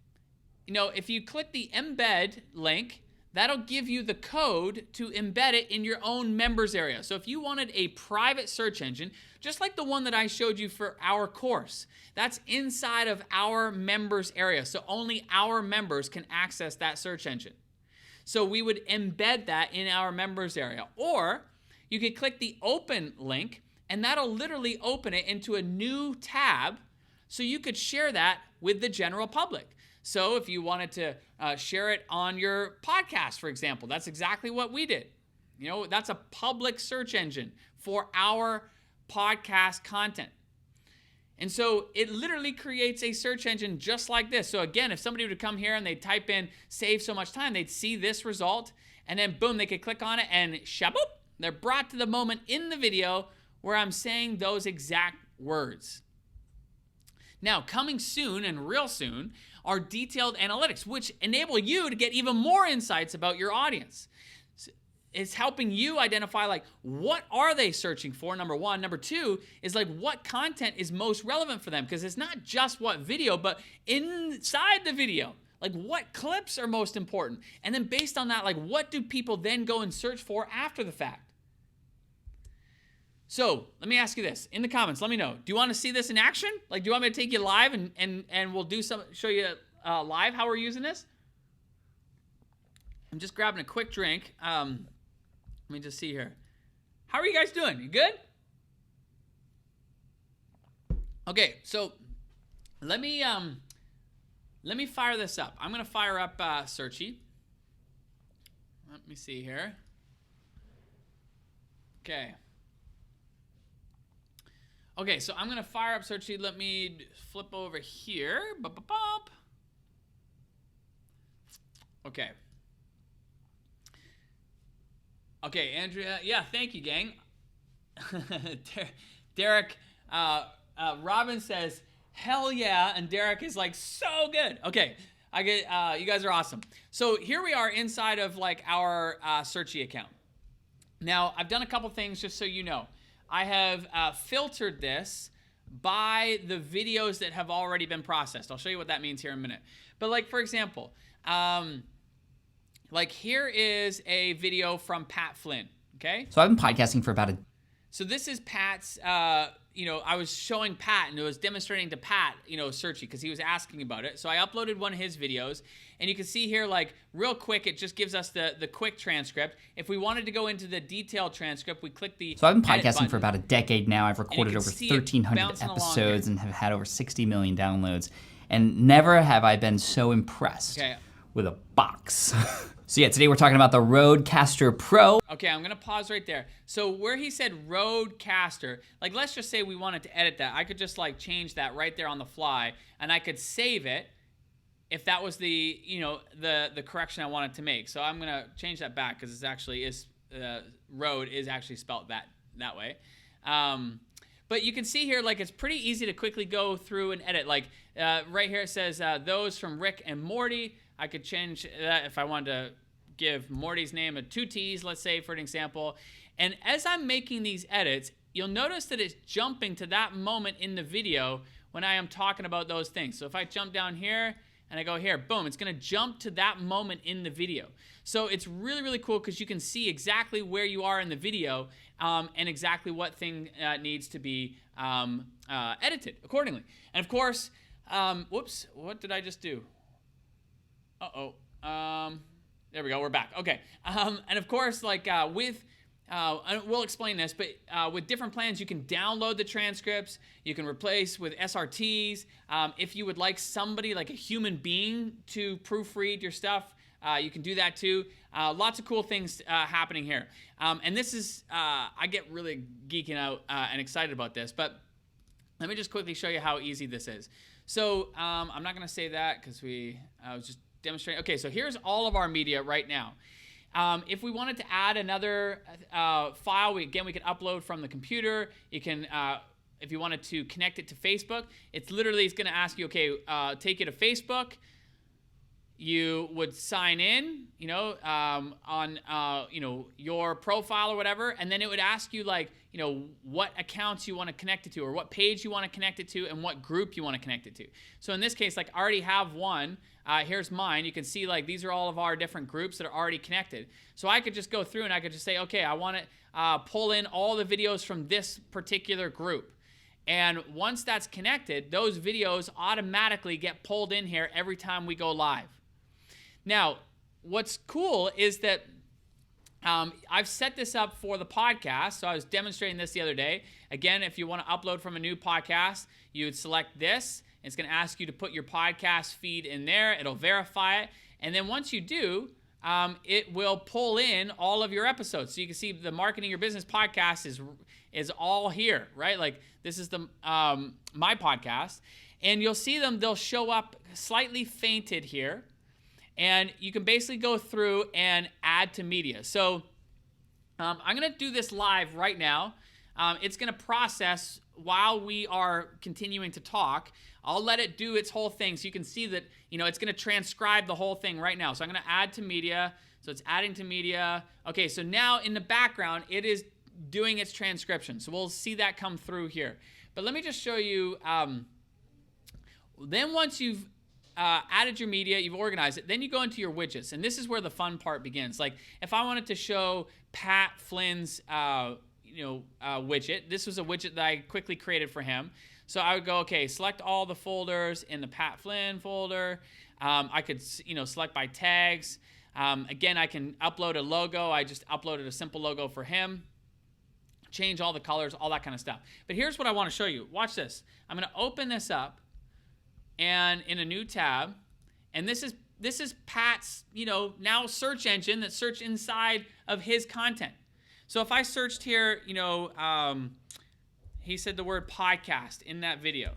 If you click the embed link, that'll give you the code to embed it in your own members area. So if you wanted a private search engine, just like the one that I showed you for our course, that's inside of our members area. So only our members can access that search engine. So we would embed that in our members area. Or you could click the open link, and that'll literally open it into a new tab So you could share that with the general public. So if you wanted to share it on your podcast, for example, that's exactly what we did. You know, that's a public search engine for our podcast content. And so it literally creates a search engine just like this. So again, if somebody were to come here and they type in save so much time, they'd see this result, and then boom, they could click on it and shaboop, they're brought to the moment in the video where I'm saying those exact words. Now, coming soon and real soon are detailed analytics, which enable you to get even more insights about your audience. It's helping you identify, like, what are they searching for, number one. Number two is, like, what content is most relevant for them, because it's not just what video, but inside the video, like, what clips are most important. And then based on that, like, what do people then go and search for after the fact? So let me ask you this in the comments. Let me know. Do you want to see this in action? Like, do you want me to take you live and we'll do some, show you live how we're using this? I'm just grabbing a quick drink. Let me just see here. How are you guys doing? You good? Okay, so let me fire this up. I'm gonna fire up Searchy. Let me see here. Okay. Okay, so I'm gonna fire up Searchy. Let me flip over here. Bop. Okay. Okay, Andrea. Yeah, thank you, gang. Derek, Robin says, hell yeah, and Derek is like, so good. Okay, I get, you guys are awesome. So here we are inside of like our Searchy account. Now, I've done a couple things just so you know. I have filtered this by the videos that have already been processed. I'll show you what that means here in a minute. But like, for example, like here is a video from Pat Flynn, okay? So I've been podcasting for about So this is Pat's, you know, I was showing Pat and it was demonstrating to Pat, you know, Searchy, because he was asking about it. So I uploaded one of his videos, and you can see here, like, real quick, it just gives us the quick transcript. If we wanted to go into the detailed transcript, we click the So I've been edit podcasting button. for about a decade now. I've recorded over 1,300 episodes and have had over 60 million downloads. And never have I been so impressed with a box. So yeah, today we're talking about the Rodecaster Pro. Okay, I'm gonna pause right there. So where he said Rodecaster, like, let's just say we wanted to edit that. I could just like change that right there on the fly, and I could save it if that was the, you know, the correction I wanted to make. So I'm gonna change that back because it's actually Rode is actually spelled that way. But you can see here, like, it's pretty easy to quickly go through and edit. Like right here it says those from Rick and Morty. I could change that if I wanted to give Morty's name a 2 T's, let's say, for an example. And as I'm making these edits, you'll notice that it's jumping to that moment in the video when I am talking about those things. So if I jump down here and I go here, boom, it's gonna jump to that moment in the video. So it's really, really cool because you can see exactly where you are in the video and exactly what thing needs to be edited accordingly. And of course, whoops, what did I just do? There we go, we're back. Okay, and of course, like with, we'll explain this, but with different plans, you can download the transcripts, you can replace with SRTs. If you would like somebody, like a human being, to proofread your stuff, you can do that too. Lots of cool things happening here. And this is, I get really geeking out and excited about this, but let me just quickly show you how easy this is. So I'm not gonna say that because I was just demonstrating. Okay, so here's all of our media right now. If we wanted to add another file, we could upload from the computer. You can, if you wanted to connect it to Facebook, it's going to ask you, okay, take you to Facebook. You would sign in, you know, on, you know, your profile or whatever, and then it would ask you, like, you know, what accounts you want to connect it to, or what page you want to connect it to, and what group you want to connect it to. So in this case, like, I already have one. Here's mine. You can see, like, these are all of our different groups that are already connected. So I could just go through and I could just say, okay, I want to pull in all the videos from this particular group. And once that's connected, those videos automatically get pulled in here every time we go live. Now, what's cool is that I've set this up for the podcast, so I was demonstrating this the other day. Again, if you want to upload from a new podcast, you would select this. It's going to ask you to put your podcast feed in there. It'll verify it. And then once you do, it will pull in all of your episodes. So you can see the Marketing Your Business podcast is all here, right? Like this is the my podcast. And you'll see them, they'll show up slightly fainted here. And you can basically go through and add to media. So I'm going to do this live right now. It's going to process while we are continuing to talk. I'll let it do its whole thing so you can see that, it's going to transcribe the whole thing right now. So I'm going to add to media. So it's adding to media. Okay, so now in the background, it is doing its transcription. So we'll see that come through here. But let me just show you. Then once you've added your media, you've organized it, then you go into your widgets. And this is where the fun part begins. Like if I wanted to show Pat Flynn's widget, this was a widget that I quickly created for him. So I would go, okay, select all the folders in the Pat Flynn folder. I could, select by tags. Again, I can upload a logo. I just uploaded a simple logo for him. Change all the colors, all that kind of stuff. But here's what I want to show you. Watch this. I'm going to open this up. And in a new tab, and this is Pat's, now search engine that searched inside of his content. So if I searched here, he said the word podcast in that video.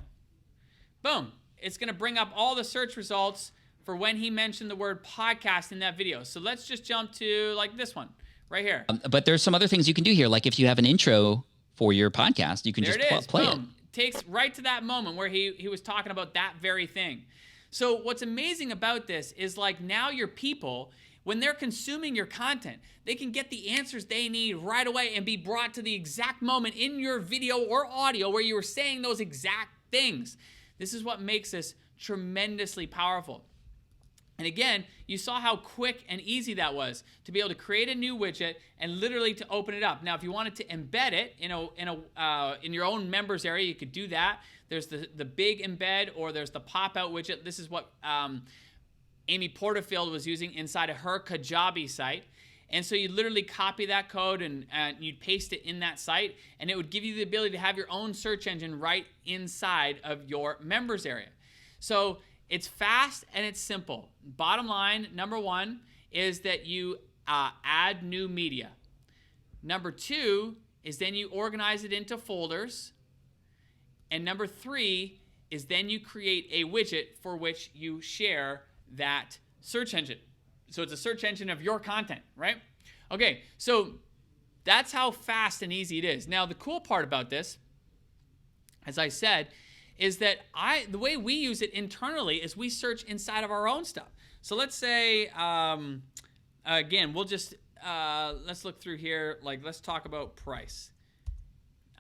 Boom, it's going to bring up all the search results for when he mentioned the word podcast in that video. So let's just jump to like this one right here. But there's some other things you can do here. Like if you have an intro for your podcast, you can there just play it. Takes right to that moment where he was talking about that very thing. So what's amazing about this is like now your people, when they're consuming your content, they can get the answers they need right away and be brought to the exact moment in your video or audio where you were saying those exact things. This is what makes this tremendously powerful. And again, you saw how quick and easy that was to be able to create a new widget and literally to open it up. Now, if you wanted to embed it in your own members area, you could do that. There's the big embed or there's the pop-out widget. This is what Amy Porterfield was using inside of her Kajabi site. And so you literally copy that code and you'd paste it in that site, and it would give you the ability to have your own search engine right inside of your members area. So it's fast and it's simple. Bottom line, number one, is that you add new media. Number two is then you organize it into folders. And number three is then you create a widget for which you share that search engine. So it's a search engine of your content, right? Okay, so that's how fast and easy it is. Now, the cool part about this, as I said, is that the way we use it internally is we search inside of our own stuff. So let's say, again, we'll just, let's look through here. Like, let's talk about price.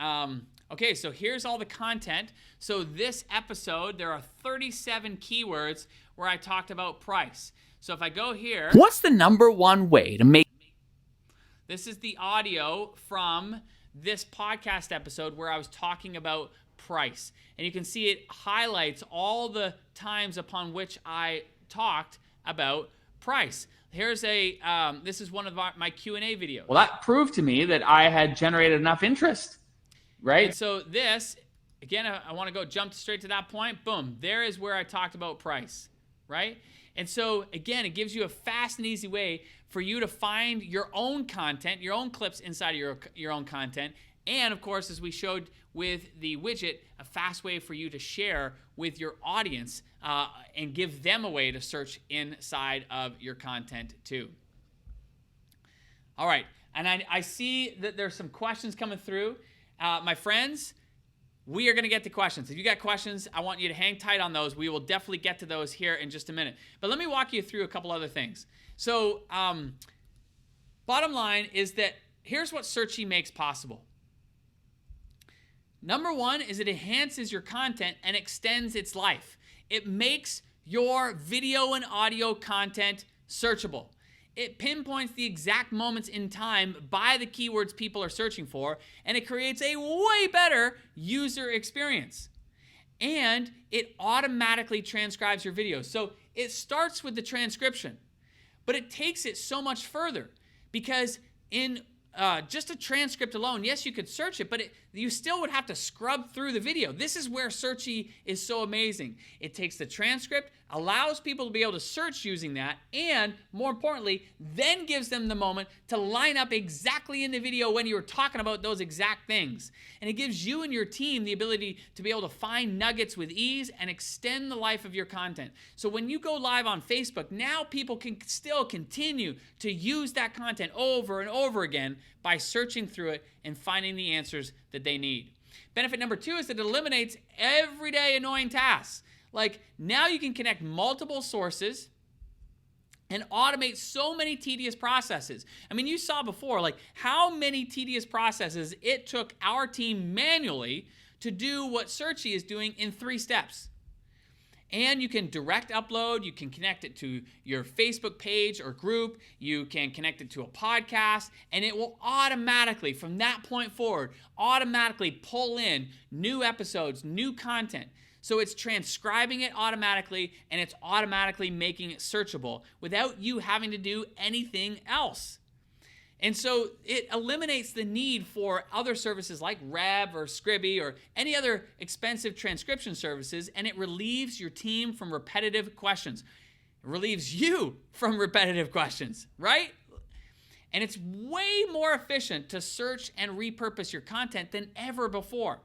Okay, so here's all the content. So this episode, there are 37 keywords where I talked about price. So if I go here. What's the number one way to make? This is the audio from this podcast episode where I was talking about price. And you can see it highlights all the times upon which I talked about price. Here's this is one of my Q&A videos. Well, that proved to me that I had generated enough interest, right? And so this, again, I want to go jump straight to that point. Boom, there is where I talked about price, right? And so, again, it gives you a fast and easy way for you to find your own content, your own clips inside of your own content. And, of course, as we showed with the widget, a fast way for you to share with your audience and give them a way to search inside of your content too. All right, and I see that there's some questions coming through. My friends, we are going to get to questions. If you got questions, I want you to hang tight on those. We will definitely get to those here in just a minute. But let me walk you through a couple other things. So bottom line is that here's what Searchie makes possible. Number one is it enhances your content and extends its life. It makes your video and audio content searchable. It pinpoints the exact moments in time by the keywords people are searching for, and it creates a way better user experience. And it automatically transcribes your videos. So it starts with the transcription, but it takes it so much further because in just a transcript alone, yes, you could search it, but you still would have to scrub through the video. This is where Searchie is so amazing. It takes the transcript, allows people to be able to search using that, and more importantly, then gives them the moment to line up exactly in the video when you were talking about those exact things. And it gives you and your team the ability to be able to find nuggets with ease and extend the life of your content. So when you go live on Facebook, now people can still continue to use that content over and over again by searching through it and finding the answers that they need. Benefit number 2 is that it eliminates everyday annoying tasks. Like, now you can connect multiple sources and automate so many tedious processes. I mean, you saw before, like, how many tedious processes it took our team manually to do what Searchie is doing in 3 steps. And you can direct upload, you can connect it to your Facebook page or group, you can connect it to a podcast, and it will automatically, from that point forward, automatically pull in new episodes, new content. So it's transcribing it automatically, and it's automatically making it searchable without you having to do anything else. And so it eliminates the need for other services like Rev or Scribie or any other expensive transcription services, and it relieves your team from repetitive questions. It relieves you from repetitive questions, right? And it's way more efficient to search and repurpose your content than ever before.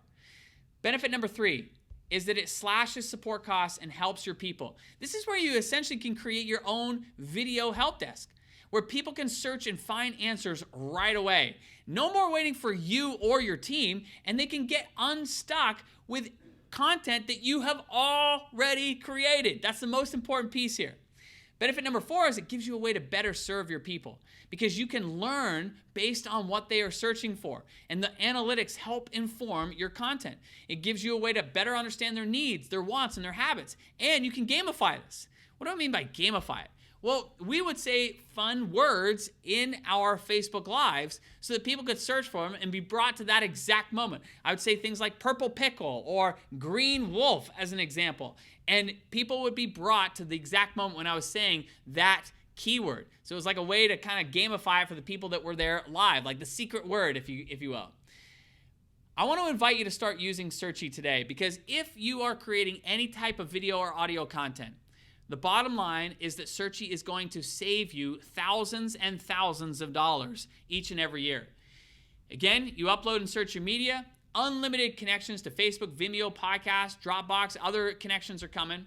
Benefit number 3 is that it slashes support costs and helps your people. This is where you essentially can create your own video help desk, where people can search and find answers right away. No more waiting for you or your team, and they can get unstuck with content that you have already created. That's the most important piece here. Benefit number 4 is it gives you a way to better serve your people, because you can learn based on what they are searching for, and the analytics help inform your content. It gives you a way to better understand their needs, their wants, and their habits, and you can gamify this. What do I mean by gamify it? Well, we would say fun words in our Facebook Lives so that people could search for them and be brought to that exact moment. I would say things like purple pickle or green wolf as an example. And people would be brought to the exact moment when I was saying that keyword. So it was like a way to kind of gamify it for the people that were there live, like the secret word, if you will. I want to invite you to start using Searchie today, because if you are creating any type of video or audio content, the bottom line is that Searchie is going to save you thousands and thousands of dollars each and every year. Again, you upload and search your media, unlimited connections to Facebook, Vimeo, podcast, Dropbox, other connections are coming.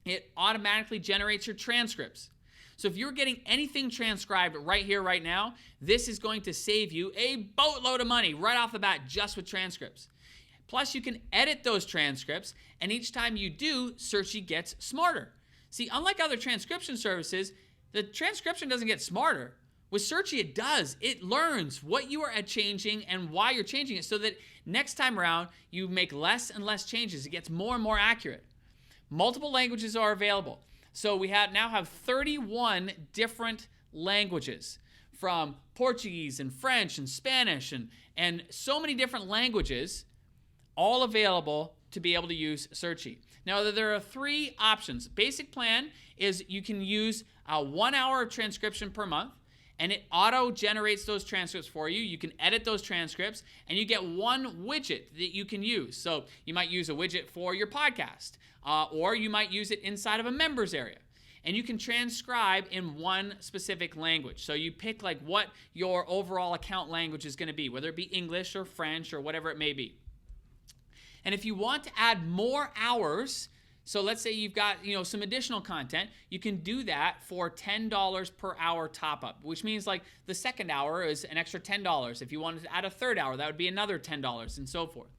It automatically generates your transcripts. So if you're getting anything transcribed right here, right now, this is going to save you a boatload of money right off the bat just with transcripts. Plus, you can edit those transcripts, and each time you do, Searchie gets smarter. See, unlike other transcription services, the transcription doesn't get smarter. With Searchie, it does. It learns what you are changing and why you're changing it, so that next time around, you make less and less changes. It gets more and more accurate. Multiple languages are available. So we now have 31 different languages, from Portuguese and French and Spanish and so many different languages, all available to be able to use Searchie. Now, there are 3 options. Basic plan is you can use 1 hour of transcription per month, and it auto-generates those transcripts for you. You can edit those transcripts, and you get 1 widget that you can use. So you might use a widget for your podcast, or you might use it inside of a members area. And you can transcribe in 1 specific language. So you pick like what your overall account language is going to be, whether it be English or French or whatever it may be. And if you want to add more hours, so let's say you've got some additional content, you can do that for $10 per hour top up, which means like the second hour is an extra $10. If you wanted to add a third hour, that would be another $10 and so forth.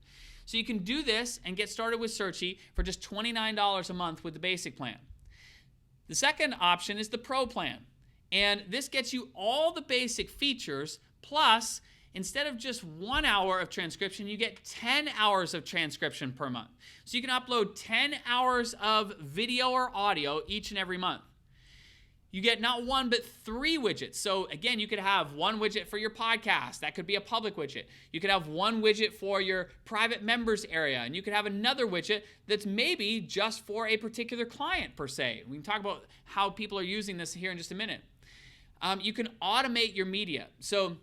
So you can do this and get started with Searchie for just $29 a month with the basic plan. The second option is the Pro plan. And this gets you all the basic features, plus instead of just 1 hour of transcription, you get 10 hours of transcription per month. So you can upload 10 hours of video or audio each and every month. You get not 1, but 3 widgets. So again, you could have 1 widget for your podcast. That could be a public widget. You could have 1 widget for your private members area, and you could have another widget that's maybe just for a particular client per se. We can talk about how people are using this here in just a minute. you can automate your media. So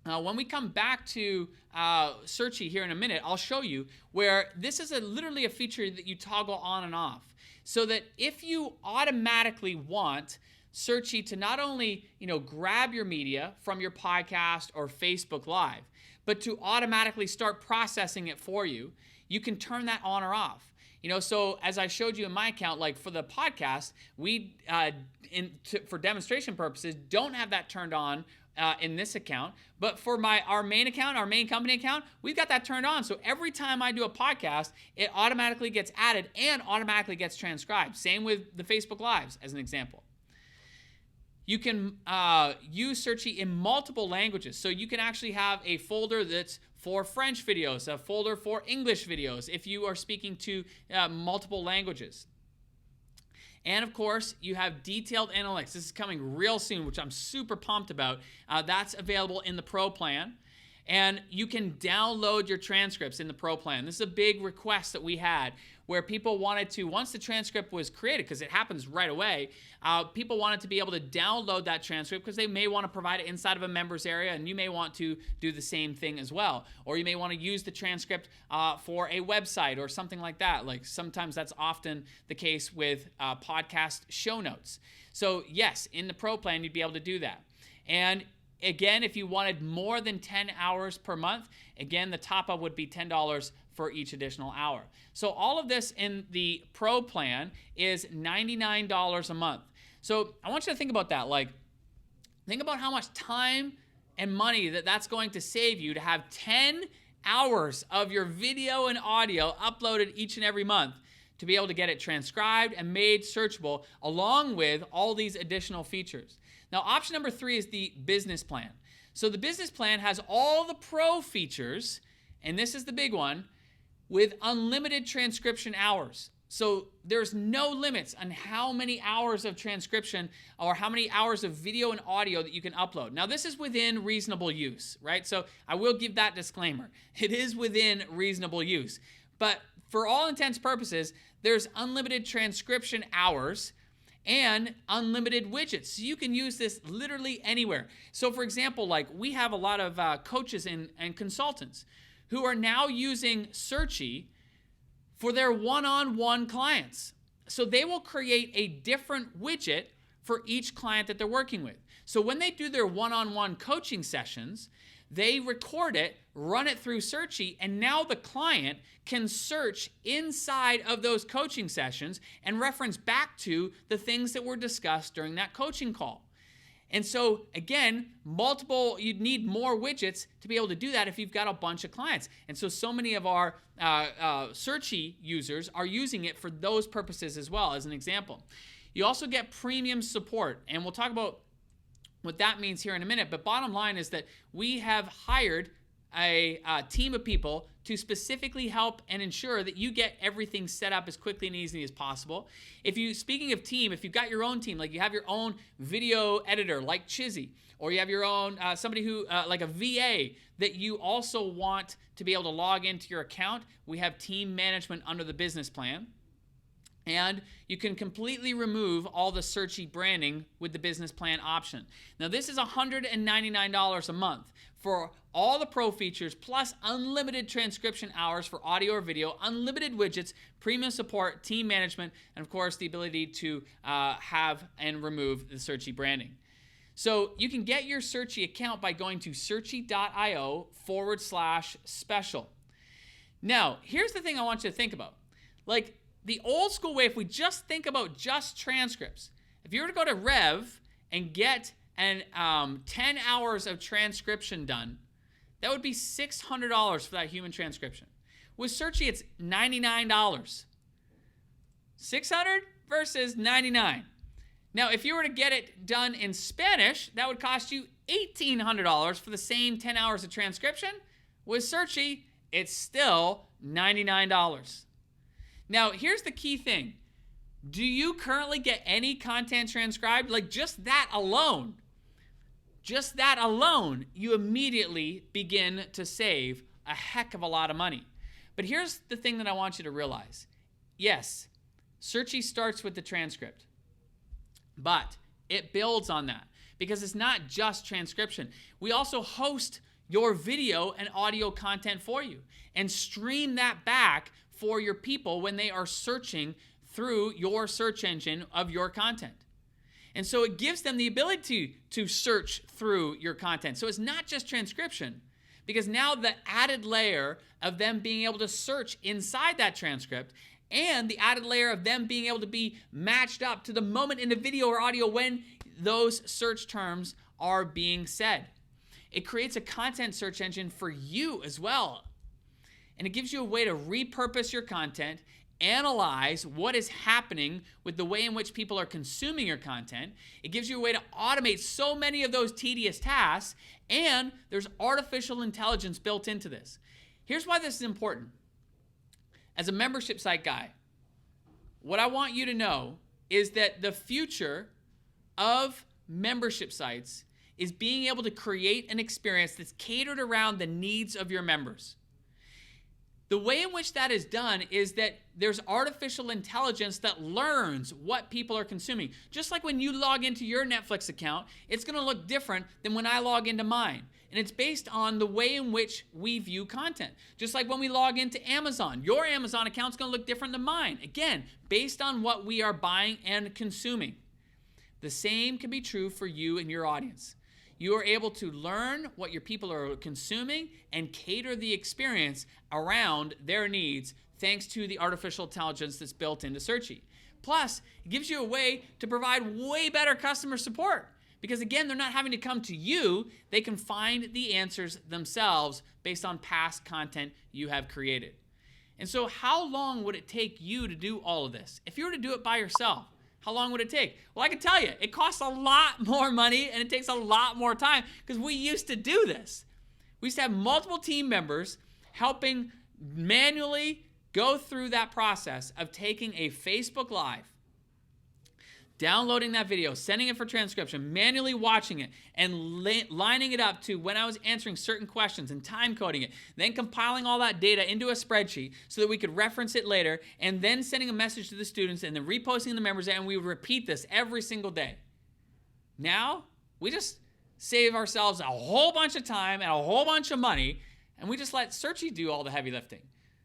when we come back to Searchy here in a minute, I'll show you where this is literally a feature that you toggle on and off. So that if you automatically want Searchy to not only grab your media from your podcast or Facebook Live, but to automatically start processing it for you, you can turn that on or off. So as I showed you in my account, like for the podcast, we, for demonstration purposes, don't have that turned on in this account. But for our main account, our main company account, we've got that turned on. So every time I do a podcast, it automatically gets added and automatically gets transcribed. Same with the Facebook Lives, as an example. You can use Searchy in multiple languages. So you can actually have a folder that's for French videos, a folder for English videos, if you are speaking to multiple languages. And of course, you have detailed analytics. This is coming real soon, which I'm super pumped about. That's available in the Pro plan. And you can download your transcripts in the Pro plan. This is a big request that we had where people wanted to, once the transcript was created, because it happens right away, people wanted to be able to download that transcript because they may want to provide it inside of a members area, and you may want to do the same thing as well. Or you may want to use the transcript for a website or something like that. Like sometimes that's often the case with podcast show notes. So yes, in the Pro plan, you'd be able to do that. And again, if you wanted more than 10 hours per month, again, the top-up would be $10 for each additional hour. So all of this in the Pro plan is $99 a month. So I want you to think about that. Like, think about how much time and money that's going to save you to have 10 hours of your video and audio uploaded each and every month to be able to get it transcribed and made searchable, along with all these additional features. Now, option number 3 is the business plan. So the business plan has all the Pro features, and this is the big one, with unlimited transcription hours. So there's no limits on how many hours of transcription or how many hours of video and audio that you can upload. Now, this is within reasonable use, right? So I will give that disclaimer. It is within reasonable use. But for all intents and purposes, there's unlimited transcription hours and unlimited widgets. So you can use this literally anywhere. So for example, like we have a lot of coaches and consultants who are now using Searchy for their one-on-one clients. So they will create a different widget for each client that they're working with. So when they do their one-on-one coaching sessions, they record it, run it through Searchy, and now the client can search inside of those coaching sessions and reference back to the things that were discussed during that coaching call. And so, again, you'd need more widgets to be able to do that if you've got a bunch of clients. And so many of our Searchy users are using it for those purposes as well, as an example. You also get premium support, and we'll talk about what that means here in a minute. But bottom line is that we have hired a team of people to specifically help and ensure that you get everything set up as quickly and easily as possible. Speaking of team, if you've got your own team, like you have your own video editor like Chizzy, or you have your own somebody who like a VA that you also want to be able to log into your account, we have team management under the business plan. And you can completely remove all the Searchy branding with the business plan option. Now, this is $199 a month for all the Pro features, plus unlimited transcription hours for audio or video, unlimited widgets, premium support, team management, and of course, the ability to have and remove the Searchy branding. So you can get your Searchy account by going to searchy.io/special. Now, here's the thing I want you to think about. Like, the old school way, if we just think about just transcripts, if you were to go to Rev and get 10 hours of transcription done, that would be $600 for that human transcription. With Searchy, it's $99. $600 versus $99. Now, if you were to get it done in Spanish, that would cost you $1,800 for the same 10 hours of transcription. With Searchy, it's still $99. Now, here's the key thing. Do you currently get any content transcribed? Like just that alone, you immediately begin to save a heck of a lot of money. But here's the thing that I want you to realize. Yes, Searchy starts with the transcript, but it builds on that. because it's not just transcription. We also host your video and audio content for you and stream that back for your people when they are searching through your search engine of your content. And so it gives them the ability to search through your content. So it's not just transcription, because now the added layer of them being able to search inside that transcript and the added layer of them being able to be matched up to the moment in the video or audio when those search terms are being said. It creates a content search engine for you as well. And it gives you a way to repurpose your content, analyze what is happening with the way in which people are consuming your content. It gives you a way to automate so many of those tedious tasks, and there's artificial intelligence built into this. Here's why this is important. As a membership site guy, what I want you to know is that the future of membership sites is being able to create an experience that's catered around the needs of your members. The way in which that is done is that there's artificial intelligence that learns what people are consuming. Just like when you log into your Netflix account, it's going to look different than when I log into mine. And it's based on the way in which we view content. Just like when we log into Amazon, your Amazon account's going to look different than mine. Again, based on what we are buying and consuming. The same can be true for you and your audience. You are able to learn what your people are consuming and cater the experience around their needs thanks to the artificial intelligence that's built into Searchie. Plus, it gives you a way to provide way better customer support because, again, they're not having to come to you. They can find the answers themselves based on past content you have created. And so how long would it take you to do all of this? If you were to do it by yourself, how long would it take? Well, I can tell you, it costs a lot more money and it takes a lot more time because we used to do this. We used to have multiple team members helping manually go through that process of taking a Facebook Live, downloading that video, sending it for transcription, manually watching it, and lining it up to when I was answering certain questions and time coding it, then compiling all that data into a spreadsheet so that we could reference it later, and then sending a message to the students and then reposting the members, and we would repeat this every single day. Now, we just save ourselves a whole bunch of time and a whole bunch of money, and we just let Searchie do all the heavy lifting.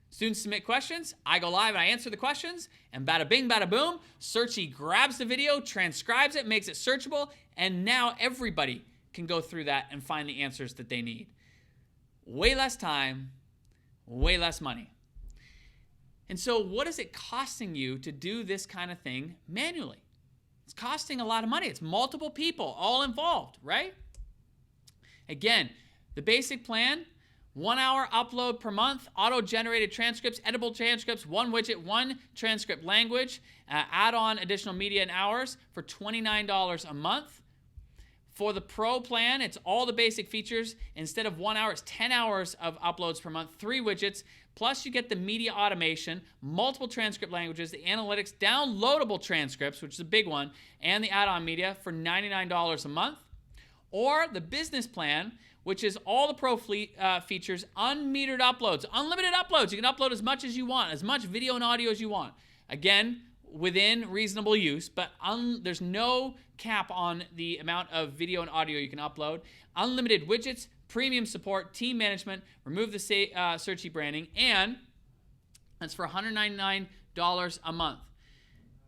Students submit questions, I go live and I answer the questions, and bada bing, bada boom, Searchie grabs the video, transcribes it, makes it searchable, and now everybody can go through that and find the answers that they need. Way less time, way less money. And so what is it costing you to do this kind of thing manually? It's costing a lot of money. It's multiple people all involved, right? Again, the basic plan, 1 hour upload per month, auto-generated transcripts, editable transcripts, one widget, one transcript language, add on additional media and hours for $29 a month. For the Pro plan, it's all the basic features. Instead of 1 hour, it's 10 hours of uploads per month, 3 widgets, plus you get the media automation, multiple transcript languages, the analytics, downloadable transcripts, which is a big one, and the add-on media for $99 a month. Or the business plan, which is all the Pro features, unmetered uploads, unlimited uploads. You can upload as much as you want, as much video and audio as you want. Again, within reasonable use, but there's no cap on the amount of video and audio you can upload. Unlimited widgets, premium support, team management, remove the Searchie branding, and that's for $199 a month.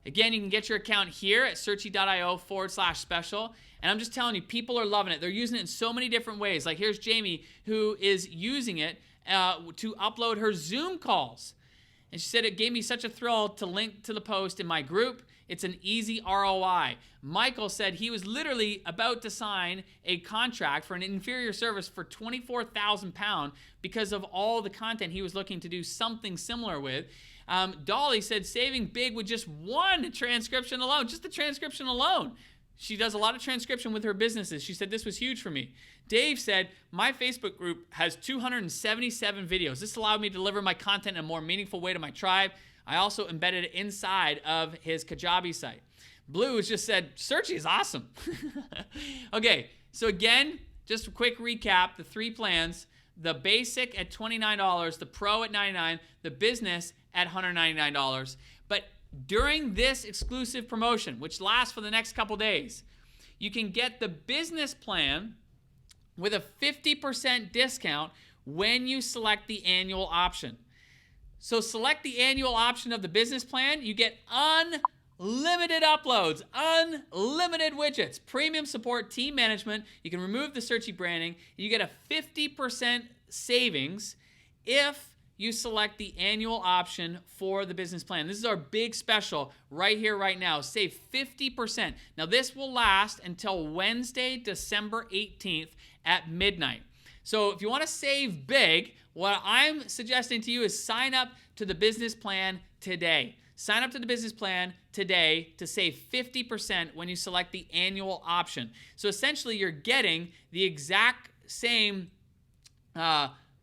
Again, you can get your account here at searchie.io/special. And I'm just telling you, people are loving it. They're using it in so many different ways. Like here's Jamie, who is using it to upload her Zoom calls. And she said, it gave me such a thrill to link to the post in my group. It's an easy ROI. Michael said he was literally about to sign a contract for an inferior service for £24,000 because of all the content he was looking to do something similar with. Dolly said saving big with just one transcription alone, just the transcription alone. She does a lot of transcription with her businesses. She said, this was huge for me. Dave said, my Facebook group has 277 videos. This allowed me to deliver my content in a more meaningful way to my tribe. I also embedded it inside of his Kajabi site. Blue has just said, Searchie is awesome. Okay, so again, just a quick recap, the 3 plans. The basic at $29, the Pro at $99, the business at $199. But during this exclusive promotion, which lasts for the next couple days, you can get the business plan with a 50% discount when you select the annual option. So select the annual option of the business plan. You get unlimited uploads, unlimited widgets, premium support, team management. You can remove the searchy branding. You get a 50% savings if you select the annual option for the business plan. This is our big special right here, right now. Save 50%. Now, this will last until Wednesday, December 18th at midnight. So if you want to save big, what I'm suggesting to you is sign up to the business plan today. Sign up to the business plan today to save 50% when you select the annual option. So essentially, you're getting the exact same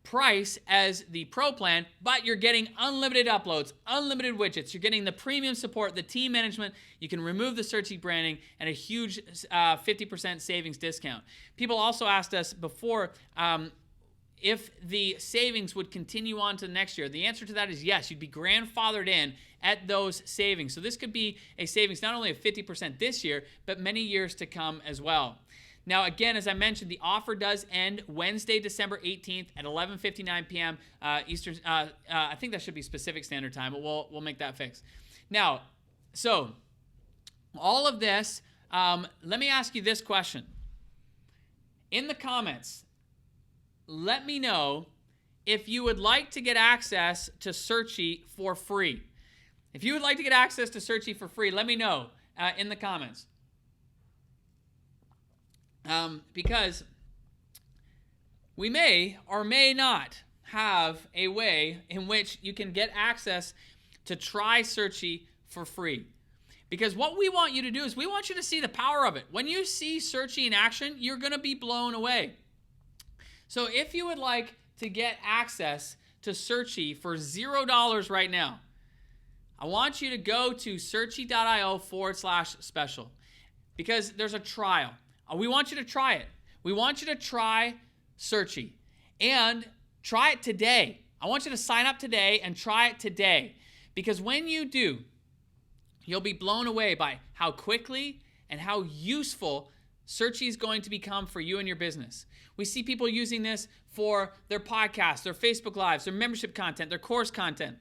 price as the pro plan, but you're getting unlimited uploads, unlimited widgets. You're getting the premium support, the team management. You can remove the searchy branding, and a huge 50% savings discount. People also asked us before if the savings would continue on to next year. The answer to that is yes. You'd be grandfathered in at those savings. So this could be a savings not only of 50% this year, but many years to come as well. Now, again, as I mentioned, the offer does end Wednesday, December 18th at 11:59 p.m. Eastern. I think that should be Pacific Standard Time, but we'll make that fix. Now, so all of this, let me ask you this question. In the comments, let me know if you would like to get access to Searchy for free. If you would like to get access to Searchy for free, let me know in the comments. Because we may or may not have a way in which you can get access to try Searchy for free. Because what we want you to do is we want you to see the power of it. When you see Searchy in action, you're going to be blown away. So if you would like to get access to Searchy for $0 right now, I want you to go to searchy.io/special because there's a trial. We want you to try it. We want you to try Searchy and try it today. I want you to sign up today and try it today because when you do, you'll be blown away by how quickly and how useful Searchy is going to become for you and your business. We see people using this for their podcasts, their Facebook Lives, their membership content, their course content.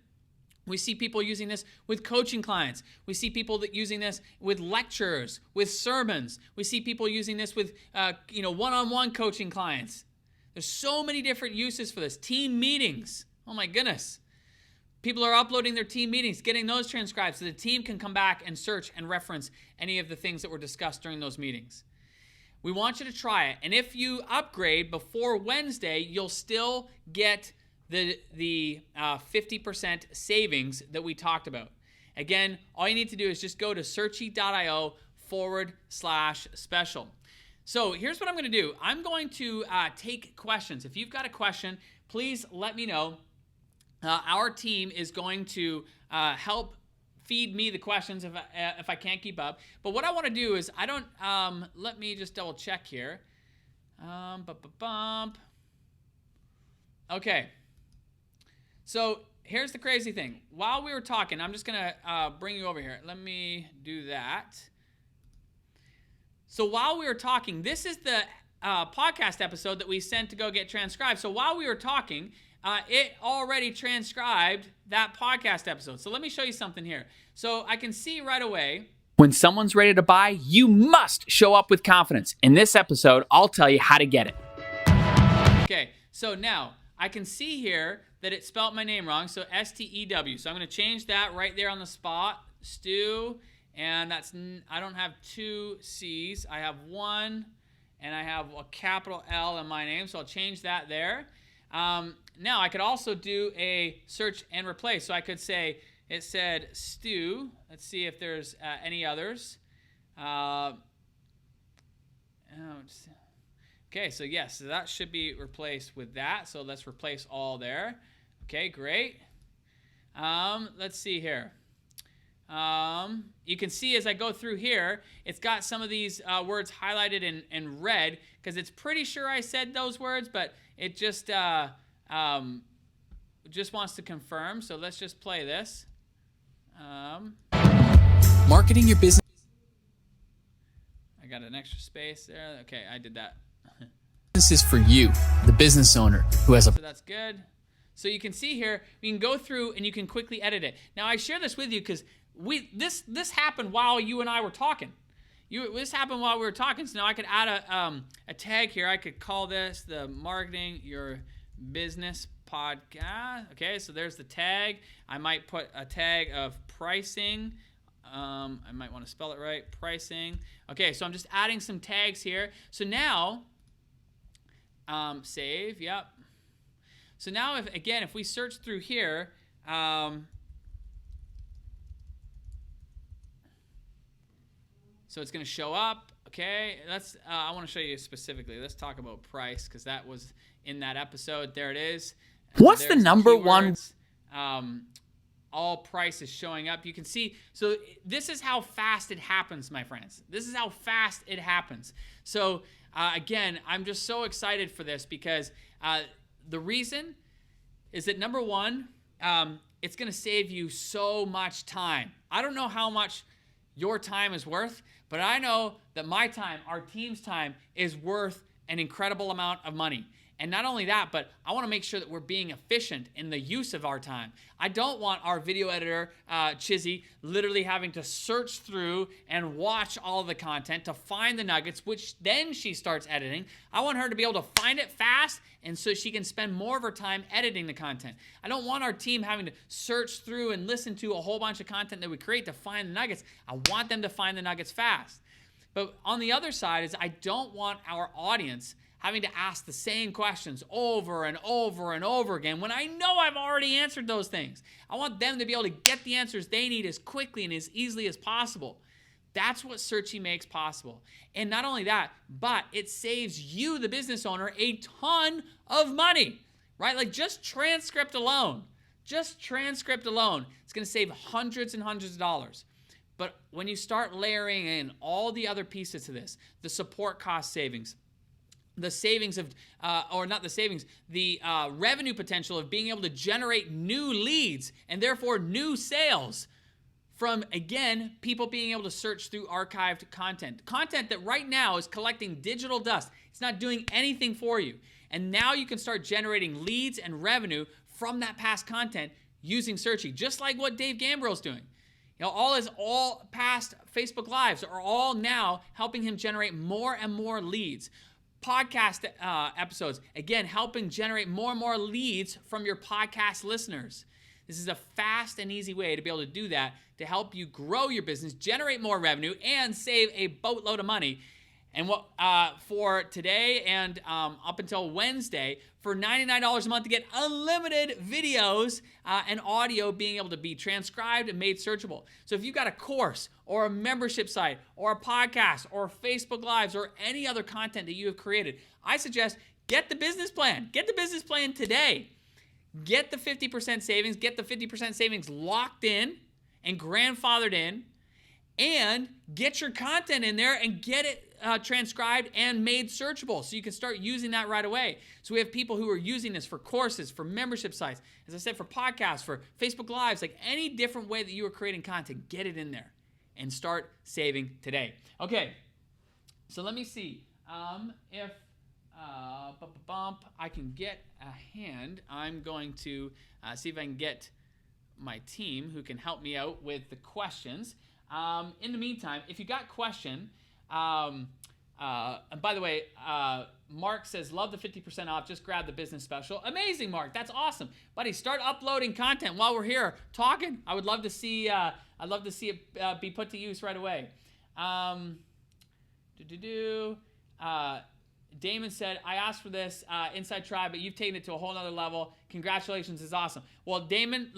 We see people using this with coaching clients. We see people using this with lectures, with sermons. We see people using this with one-on-one coaching clients. There's so many different uses for this. Team meetings. Oh my goodness. People are uploading their team meetings, getting those transcribed so the team can come back and search and reference any of the things that were discussed during those meetings. We want you to try it. And if you upgrade before Wednesday, you'll still get the 50% savings that we talked about. Again, all you need to do is just go to searchy.io/special. So here's what I'm going to do. I'm going to take questions. If you've got a question, please let me know. Our team is going to help feed me the questions if I can't keep up. But what I want to do is let me just double check here. Okay. So here's the crazy thing. While we were talking, I'm just going to bring you over here. Let me do that. So while we were talking, this is the podcast episode that we sent to go get transcribed. So while we were talking, it already transcribed that podcast episode. So let me show you something here. So I can see right away. When someone's ready to buy, you must show up with confidence. In this episode, I'll tell you how to get it. Okay, so now I can see here that it spelled my name wrong, so S-T-E-W. So I'm going to change that right there on the spot, Stu, and I don't have two C's. I have one, and I have a capital L in my name, so I'll change that there. Now, I could also do a search and replace. So I could say, it said Stu. Let's see if there's any others. Okay, so yes, so that should be replaced with that. So let's replace all there. Okay, great. Let's see here. You can see as I go through here, it's got some of these words highlighted in red because it's pretty sure I said those words, but it just wants to confirm. So let's just play this. Marketing your business. I got an extra space there. Okay, I did that. This is for you, the business owner who has a... So that's good. So you can see here, you can go through and you can quickly edit it. Now I share this with you because this happened while you and I were talking. This happened while we were talking. So now I could add a tag here. I could call this the Marketing Your Business Podcast. Okay, so there's the tag. I might put a tag of pricing. I might want to spell it right. Pricing. Okay, so I'm just adding some tags here. So now, save. Yep. So now, if we search through here, so it's going to show up. Okay, I want to show you specifically. Let's talk about price because that was in that episode. There it is. What's the number one? All price is showing up. You can see. So this is how fast it happens, my friends. This is how fast it happens. So again, I'm just so excited for this because the reason is that number one, it's going to save you so much time. I don't know how much your time is worth, but I know that my time, our team's time, is worth an incredible amount of money. And not only that, but I want to make sure that we're being efficient in the use of our time. I don't want our video editor, Chizzy, literally having to search through and watch all the content to find the nuggets, which then she starts editing. I want her to be able to find it fast, and so she can spend more of her time editing the content. I don't want our team having to search through and listen to a whole bunch of content that we create to find the nuggets. I want them to find the nuggets fast. But on the other side is I don't want our audience having to ask the same questions over and over and over again when I know I've already answered those things. I want them to be able to get the answers they need as quickly and as easily as possible. That's what Searchie makes possible. And not only that, but it saves you, the business owner, a ton of money, right? Like just transcript alone, it's going to save hundreds and hundreds of dollars. But when you start layering in all the other pieces to this, the support cost savings, the savings of, the revenue potential of being able to generate new leads and therefore new sales from, again, people being able to search through archived content that right now is collecting digital dust. It's not doing anything for you. And now you can start generating leads and revenue from that past content using Searchie, just like what Dave Gambrill's doing. You know, all past Facebook Lives are all now helping him generate more and more leads. Podcast episodes, again, helping generate more and more leads from your podcast listeners. This is a fast and easy way to be able to do that to help you grow your business, generate more revenue, and save a boatload of money. And what for today and up until Wednesday, for $99 a month to get unlimited videos and audio being able to be transcribed and made searchable. So if you've got a course or a membership site or a podcast or Facebook Lives or any other content that you have created, I suggest get the business plan. Get the business plan today. Get the 50% savings. Get the 50% savings locked in and grandfathered in. And get your content in there and get it transcribed and made searchable so you can start using that right away. So we have people who are using this for courses, for membership sites, as I said, for podcasts, for Facebook Lives, like any different way that you are creating content, get it in there and start saving today. Okay, so let me see if I can get a hand. I'm going to see if I can get my team who can help me out with the questions. In the meantime, if you got a question, and by the way, Mark says, love the 50% off, just grab the business special. Amazing, Mark, that's awesome. Buddy, start uploading content while we're here talking. I would love to see, it be put to use right away. Damon said, I asked for this Inside Tribe, but you've taken it to a whole nother level. Congratulations, it's awesome. Well, Damon,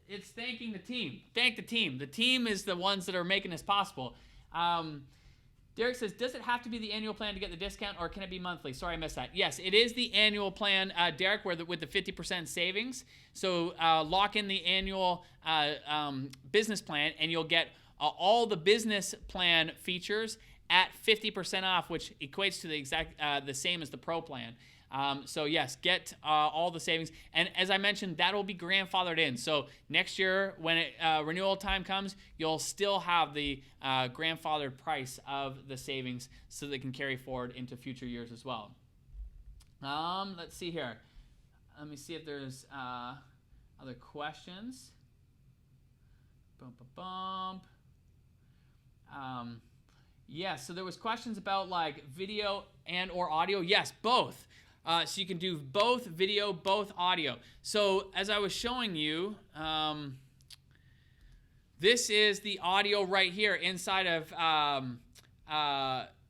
it's thanking the team. Thank the team. The team is the ones that are making this possible. Derek says, does it have to be the annual plan to get the discount, or can it be monthly? Sorry, I missed that. Yes, it is the annual plan, Derek, with the 50% savings. So lock in the annual business plan, and you'll get all the business plan features at 50% off, which equates to the exact the same as the Pro plan. So yes, get all the savings. And as I mentioned, that will be grandfathered in. So next year, when renewal time comes, you'll still have the grandfathered price of the savings so they can carry forward into future years as well. Let's see here. Let me see if there's other questions. Yeah, so there was questions about like video and or audio. Yes, both. So you can do both video, both audio. So as I was showing you, this is the audio right here inside of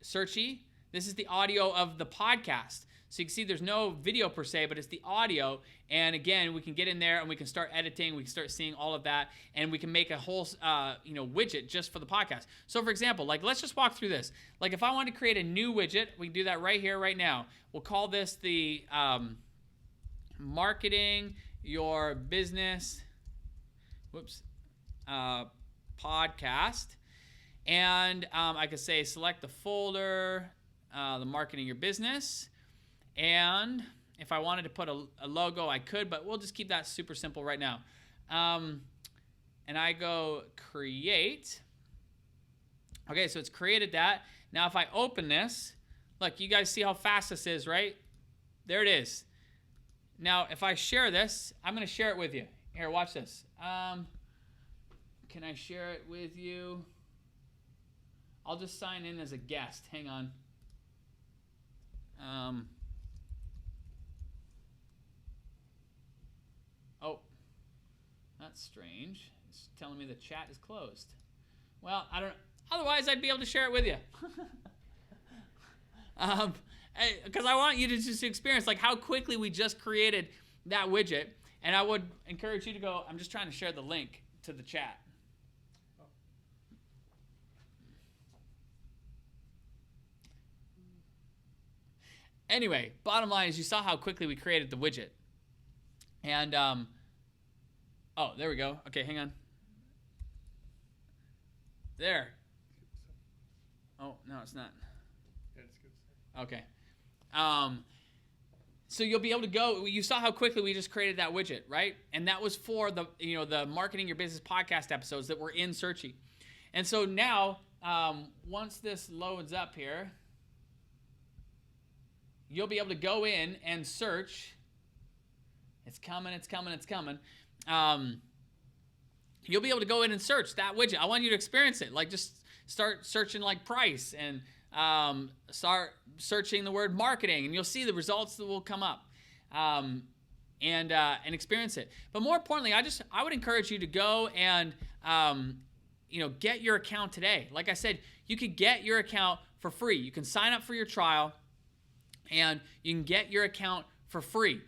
Searchy. This is the audio of the podcast. So you can see there's no video per se, but it's the audio. And again, we can get in there and we can start editing. We can start seeing all of that, and we can make a whole widget just for the podcast. So for example, like let's just walk through this. Like if I want to create a new widget, we can do that right here, right now. We'll call this the marketing your business podcast. And I could say select the folder, the marketing your business. And if I wanted to put a logo, I could, but we'll just keep that super simple right now. And I go create. Okay, so it's created that. Now if I open this, look, you guys see how fast this is, right? There it is. Now if I share this, I'm going to share it with you. Here, watch this. Can I share it with you? I'll just sign in as a guest. Hang on. Oh, that's strange. It's telling me the chat is closed. Well, I don't. Otherwise, I'd be able to share it with you. Because I want you to just experience like how quickly we just created that widget. And I would encourage you to go. I'm just trying to share the link to the chat. Anyway, bottom line is you saw how quickly we created the widget. And, oh, there we go. Okay, hang on. There. Oh, no, it's not. Yeah, it's good. Okay. So you'll be able to go, you saw how quickly we just created that widget, right? And that was for the, the Marketing Your Business podcast episodes that were in Searchy. And so now, once this loads up here, you'll be able to go in and search. It's coming, it's coming, it's coming. You'll be able to go in and search that widget. I want you to experience it. Like just start searching like price and start searching the word marketing, and you'll see the results that will come up and experience it. But more importantly, I would encourage you to go and get your account today. Like I said, you could get your account for free. You can sign up for your trial, and you can get your account for free.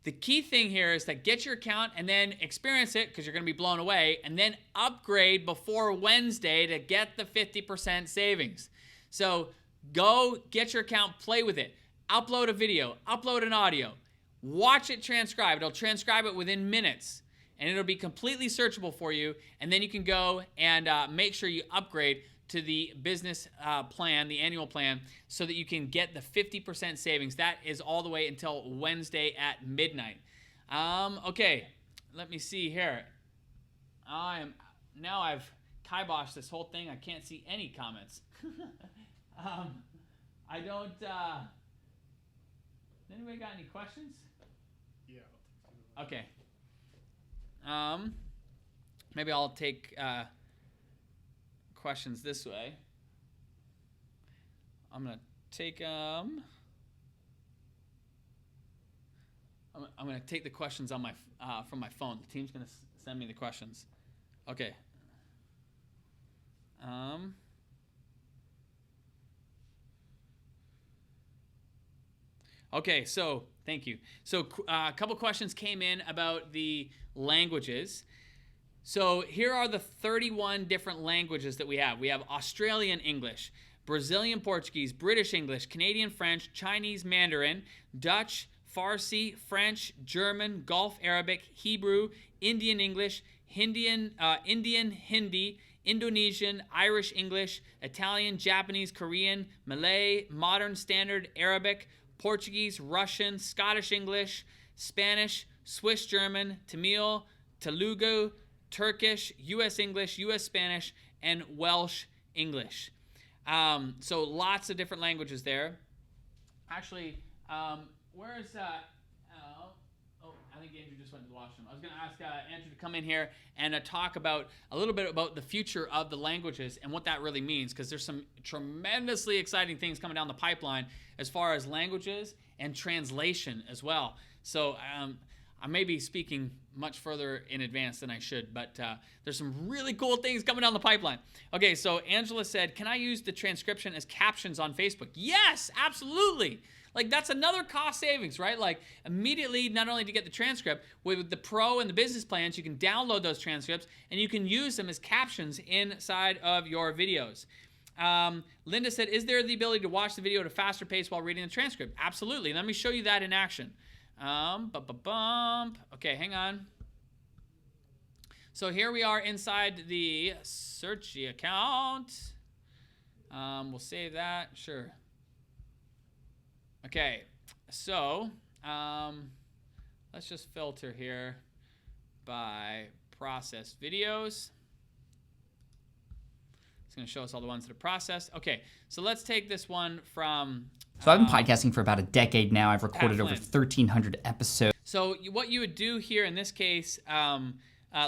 The key thing here is that get your account and then experience it because you're going to be blown away, and then upgrade before Wednesday to get the 50% savings. So go get your account, play with it, upload a video, upload an audio, watch it transcribe. It'll transcribe it within minutes, and it'll be completely searchable for you, and then you can go and make sure you upgrade to the business plan, the annual plan, so that you can get the 50% savings. That is all the way until Wednesday at midnight. Okay, let me see here. I've kiboshed this whole thing. I can't see any comments. I don't. Anybody got any questions? Yeah. Okay. Maybe I'll take questions this way. I'm gonna take I'm gonna take the questions on my from my phone. The team's gonna send me the questions. Okay. Okay, so thank you. So a couple questions came in about the languages. So here are the 31 different languages that we have. We have Australian English, Brazilian Portuguese, British English, Canadian French, Chinese Mandarin, Dutch, Farsi, French, German, Gulf Arabic, Hebrew, Indian English, Indian Hindi, Indonesian, Irish English, Italian, Japanese, Korean, Malay, Modern Standard, Arabic, Portuguese, Russian, Scottish English, Spanish, Swiss German, Tamil, Telugu, Turkish, U.S. English, U.S. Spanish, and Welsh English. So lots of different languages there. Actually, where's I think Andrew just went to the washroom. I was going to ask Andrew to come in here and talk about a little bit about the future of the languages and what that really means, because there's some tremendously exciting things coming down the pipeline as far as languages and translation as well. So I may be speaking much further in advance than I should, but there's some really cool things coming down the pipeline. Okay, so Angela said, can I use the transcription as captions on Facebook? Yes, absolutely. Like, that's another cost savings, right? Like, immediately, not only to get the transcript, with the Pro and the business plans, you can download those transcripts and you can use them as captions inside of your videos. Linda said, is there the ability to watch the video at a faster pace while reading the transcript? Absolutely. Let me show you that in action. Okay, hang on. So here we are inside the Searchie account. We'll save that, sure. Okay, so let's just filter here by processed videos. It's going to show us all the ones that are processed. Okay, so let's take this one from... So I've been podcasting for about a decade now. I've recorded over 1,300 episodes. So what you would do here in this case,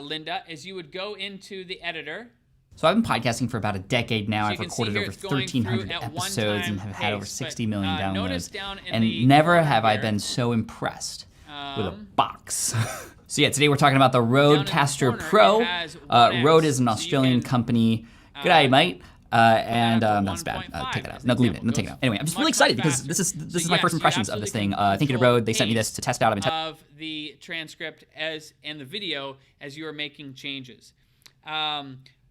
Linda, is you would go into the editor. So I've been podcasting for about a decade now. I've recorded over 1,300 episodes and have had over 60 million downloads. And never have I been so impressed with a box. So yeah, today we're talking about the Rodecaster Pro. Rode is an Australian company. G'day, mate. That's bad. Take that out. No, leave it. No, take it out. Anyway, I'm just really excited because this is my first impressions of this thing. Thank you to Rode. They sent me this to test out. Of the transcript and the video as you are making changes.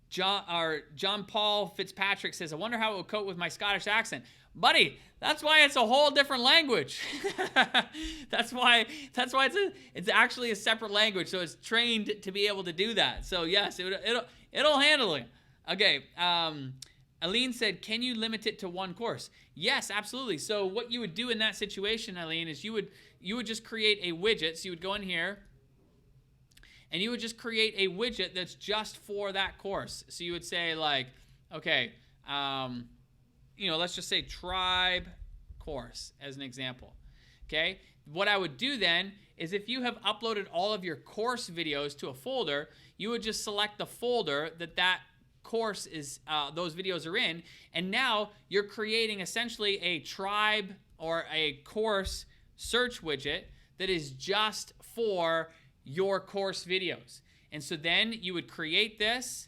John Paul Fitzpatrick says, I wonder how it will cope with my Scottish accent. Buddy, that's why it's a whole different language. that's why it's actually a separate language, so it's trained to be able to do that. So yes, it'll handle it. Okay, Aline said, can you limit it to one course? Yes, absolutely. So what you would do in that situation, Aline, is you would just create a widget. So you would go in here, and you would just create a widget that's just for that course. So you would say like, okay, let's just say tribe course as an example. Okay, what I would do then is if you have uploaded all of your course videos to a folder, you would just select the folder that course is those videos are in, and now you're creating essentially a tribe or a course search widget that is just for your course videos. And so then you would create this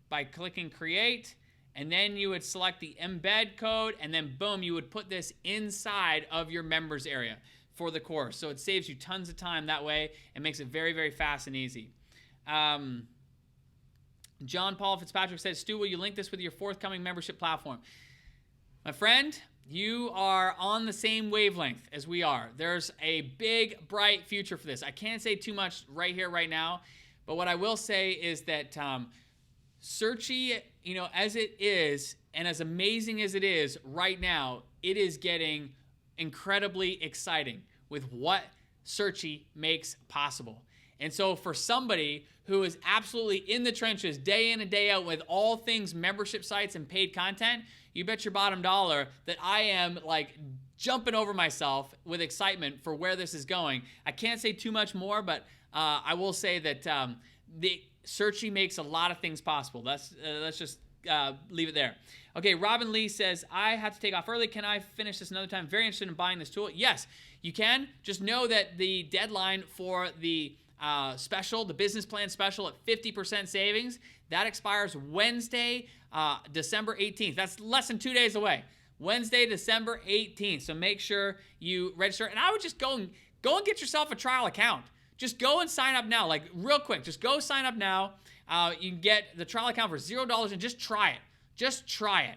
by clicking create, and then you would select the embed code, and then boom, you would put this inside of your members area for the course. So it saves you tons of time that way and makes it very, very fast and easy. John Paul Fitzpatrick says, Stu, will you link this with your forthcoming membership platform? My friend, you are on the same wavelength as we are. There's a big, bright future for this. I can't say too much right here, right now, but what I will say is that Searchie, as it is, and as amazing as it is right now, it is getting incredibly exciting with what Searchie makes possible. And so for somebody who is absolutely in the trenches day in and day out with all things membership sites and paid content, you bet your bottom dollar that I am like jumping over myself with excitement for where this is going. I can't say too much more, but I will say that the Searchie makes a lot of things possible. Let's just leave it there. Okay, Robin Lee says, I have to take off early. Can I finish this another time? Very interested in buying this tool. Yes, you can. Just know that the deadline for the special, the business plan special at 50% savings, that expires Wednesday, December 18th. That's less than 2 days away. Wednesday, December 18th. So make sure you register. And I would just go and get yourself a trial account. Just go and sign up now, like real quick. Just go sign up now. You can get the trial account for $0 and just try it. Just try it.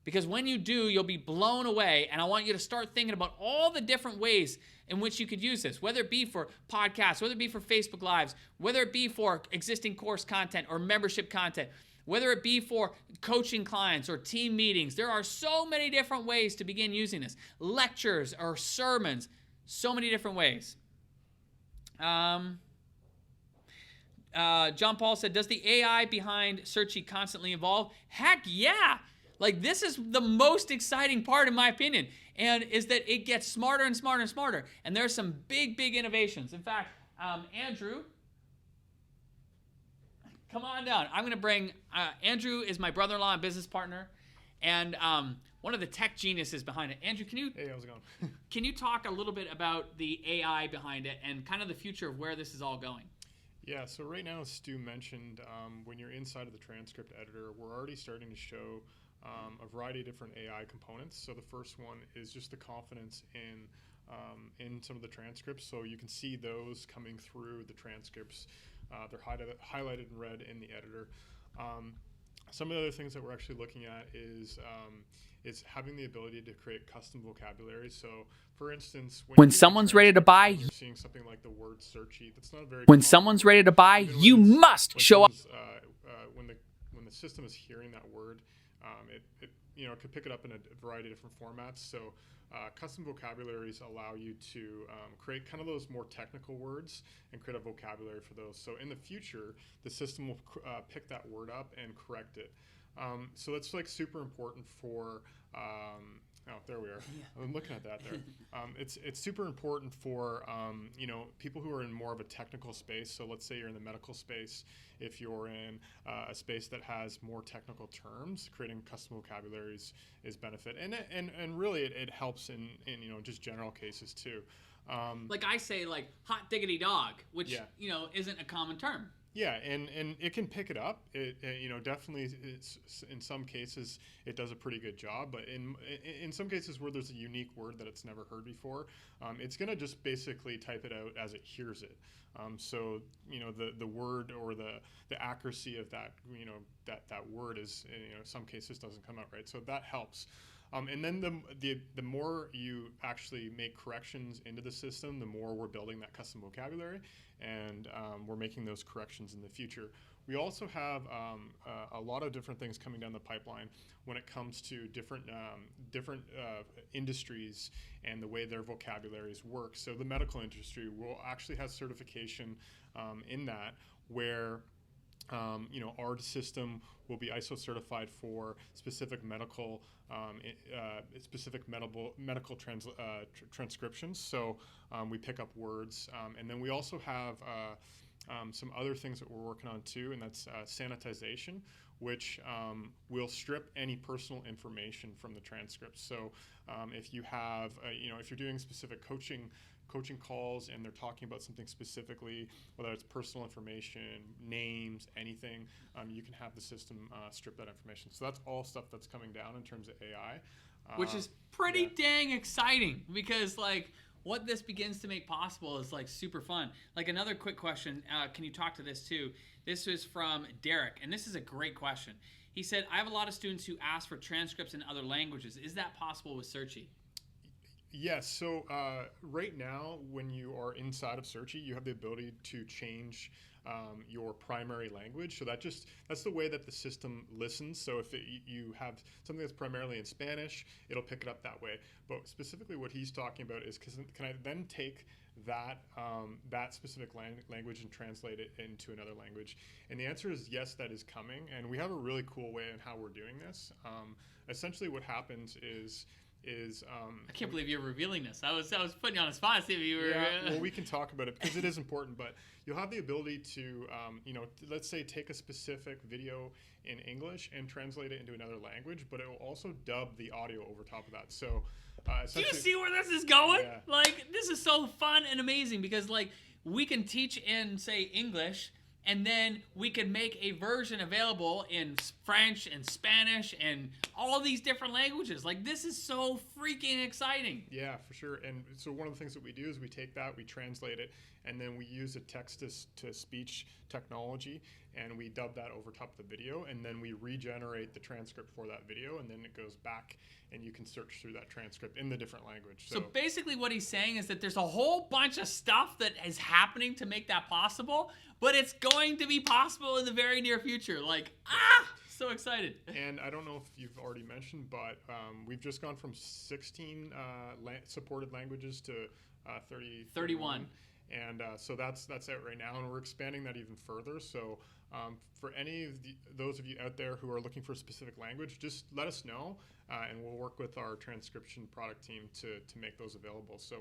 Because when you do, you'll be blown away. And I want you to start thinking about all the different ways in which you could use this, whether it be for podcasts, whether it be for Facebook Lives, whether it be for existing course content or membership content, whether it be for coaching clients or team meetings. There are so many different ways to begin using this. Lectures or sermons, so many different ways. John Paul said, does the AI behind Searchy constantly evolve? Heck yeah! Like, this is the most exciting part, in my opinion, and is that it gets smarter and smarter and smarter. And there's some big, big innovations. In fact, Andrew, come on down. I'm going to bring, Andrew is my brother-in-law and business partner, and one of the tech geniuses behind it. Andrew, can you... Hey, how's it going? Can you talk a little bit about the AI behind it and kind of the future of where this is all going? Yeah, so right now, as Stu mentioned, when you're inside of the transcript editor, we're already starting to show a variety of different AI components. So the first one is just the confidence in some of the transcripts. So you can see those coming through the transcripts. They're highlighted in red in the editor. Some of the other things that we're actually looking at is having the ability to create custom vocabulary. So, for instance, when someone's ready to buy, you're seeing something like the word searchy. That's not a very when someone's ready to buy, you must show up. When the system is hearing that word, it could pick it up in a variety of different formats. So custom vocabularies allow you to create kind of those more technical words and create a vocabulary for those. So in the future, the system will pick that word up and correct it. So that's like super important for. There we are. Yeah. I'm looking at that there. It's super important for people who are in more of a technical space. So let's say you're in the medical space. If you're in a space that has more technical terms, creating custom vocabularies is benefit, and really it helps in just general cases too. Like I say, like hot diggity dog, which isn't a common term. Yeah, and it can pick it up. It definitely in some cases it does a pretty good job, but in some cases where there's a unique word that it's never heard before, it's gonna just basically type it out as it hears it. So the word or the accuracy of that that word is in some cases doesn't come out right. So that helps. And then the more you actually make corrections into the system, the more we're building that custom vocabulary, and we're making those corrections in the future. We also have a lot of different things coming down the pipeline when it comes to different industries and the way their vocabularies work. So the medical industry will actually have certification in that where our system will be ISO certified for specific medical transcriptions. So we pick up words, and then we also have some other things that we're working on too, and that's sanitization, which will strip any personal information from the transcripts. So if you have, if you're doing specific coaching calls and they're talking about something specifically, whether it's personal information, names, anything, you can have the system strip that information. So that's all stuff that's coming down in terms of AI. Which is pretty dang exciting, because like what this begins to make possible is like super fun. Like another quick question, can you talk to this too? This was from Derek, and this is a great question. He said, I have a lot of students who ask for transcripts in other languages. Is that possible with Searchy? Yes. So right now, when you are inside of Searchy, you have the ability to change your primary language. So that's the way that the system listens. So if you have something that's primarily in Spanish, it'll pick it up that way. But specifically what he's talking about is, can I then take that specific language and translate it into another language? And the answer is yes, that is coming. And we have a really cool way in how we're doing this. Essentially what happens is I can't believe you're revealing this. I was putting you on the spot to see if you were. Yeah, well, we can talk about it because it is important. But you'll have the ability to, let's say, take a specific video in English and translate it into another language, but it will also dub the audio over top of that. So, do you see where this is going? Yeah. Like, this is so fun and amazing because, like, we can teach in, say, English. And then we could make a version available in French and Spanish and all these different languages. Like, this is so freaking exciting. Yeah, for sure. And so one of the things that we do is we take that, we translate it, and then we use a text-to-speech technology, and we dub that over top of the video, and then we regenerate the transcript for that video, and then it goes back, and you can search through that transcript in the different language. So basically what he's saying is that there's a whole bunch of stuff that is happening to make that possible, but it's going to be possible in the very near future. Like, so excited. And I don't know if you've already mentioned, but we've just gone from 16 supported languages to 31. And so that's it right now, and we're expanding that even further. So for any of those of you out there who are looking for a specific language, just let us know, and we'll work with our transcription product team to make those available. So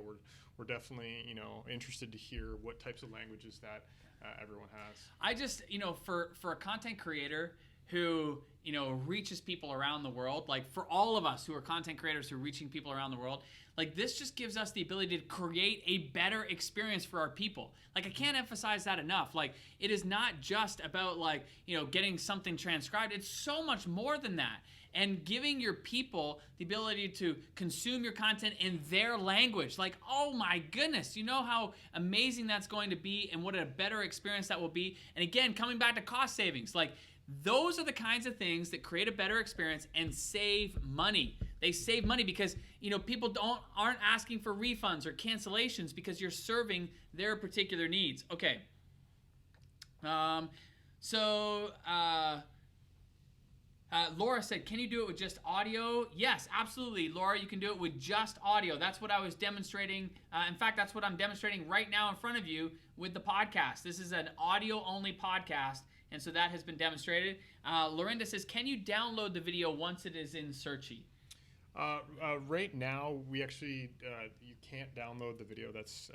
we're definitely interested to hear what types of languages that everyone has. I just for a content creator who reaches people around the world, like for all of us who are content creators who are reaching people around the world, like this just gives us the ability to create a better experience for our people. Like I can't emphasize that enough. Like it is not just about getting something transcribed. It's so much more than that. And giving your people the ability to consume your content in their language. Like, oh my goodness, you know how amazing that's going to be and what a better experience that will be. And again, coming back to cost savings, like those are the kinds of things that create a better experience and save money. They save money because people aren't asking for refunds or cancellations because you're serving their particular needs. Okay. Laura said, can you do it with just audio? Yes, absolutely, Laura, you can do it with just audio. That's what I was demonstrating. In fact, that's what I'm demonstrating right now in front of you with the podcast. This is an audio-only podcast, and so that has been demonstrated. Lorinda says, can you download the video once it is in Searchy? Right now, we actually, you can't download the video that's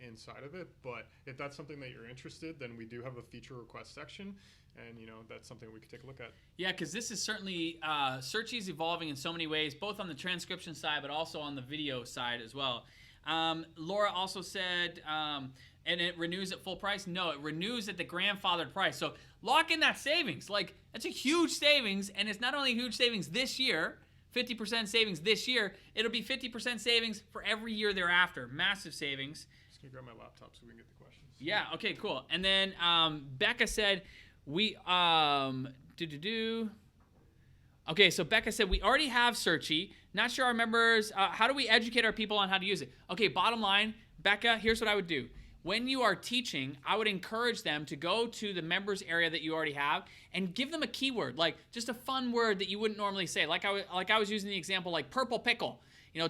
inside of it, but if that's something that you're interested, then we do have a feature request section, and that's something we could take a look at. Yeah, because this is certainly, Searchy is evolving in so many ways, both on the transcription side, but also on the video side as well. Laura also said, and it renews at full price? No, it renews at the grandfathered price. So lock in that savings. Like, that's a huge savings, and it's not only a huge savings this year, 50% savings this year, it'll be 50% savings for every year thereafter. Massive savings. Just gonna grab my laptop so we can get the questions. Yeah, okay, cool. And then Becca said, Okay, so Becca said, we already have Searchy. Not sure our members, how do we educate our people on how to use it? Okay, bottom line, Becca, here's what I would do. When you are teaching, I would encourage them to go to the members area that you already have and give them a keyword, like just a fun word that you wouldn't normally say. Like I was using the example, like purple pickle.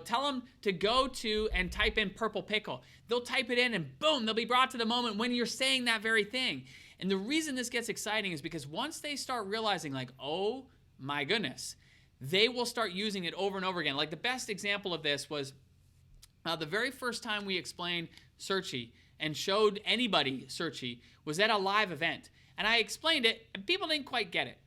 Tell them to go to and type in purple pickle. They'll type it in and boom, they'll be brought to the moment when you're saying that very thing. And the reason this gets exciting is because once they start realizing like, oh my goodness, they will start using it over and over again. Like the best example of this was the very first time we explained Searchy and showed anybody Searchy was at a live event. And I explained it, and people didn't quite get it.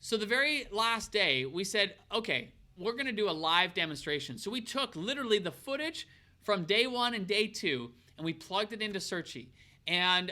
So the very last day, we said, okay, we're going to do a live demonstration. So we took literally the footage from day 1 and day 2, and we plugged it into Searchy. And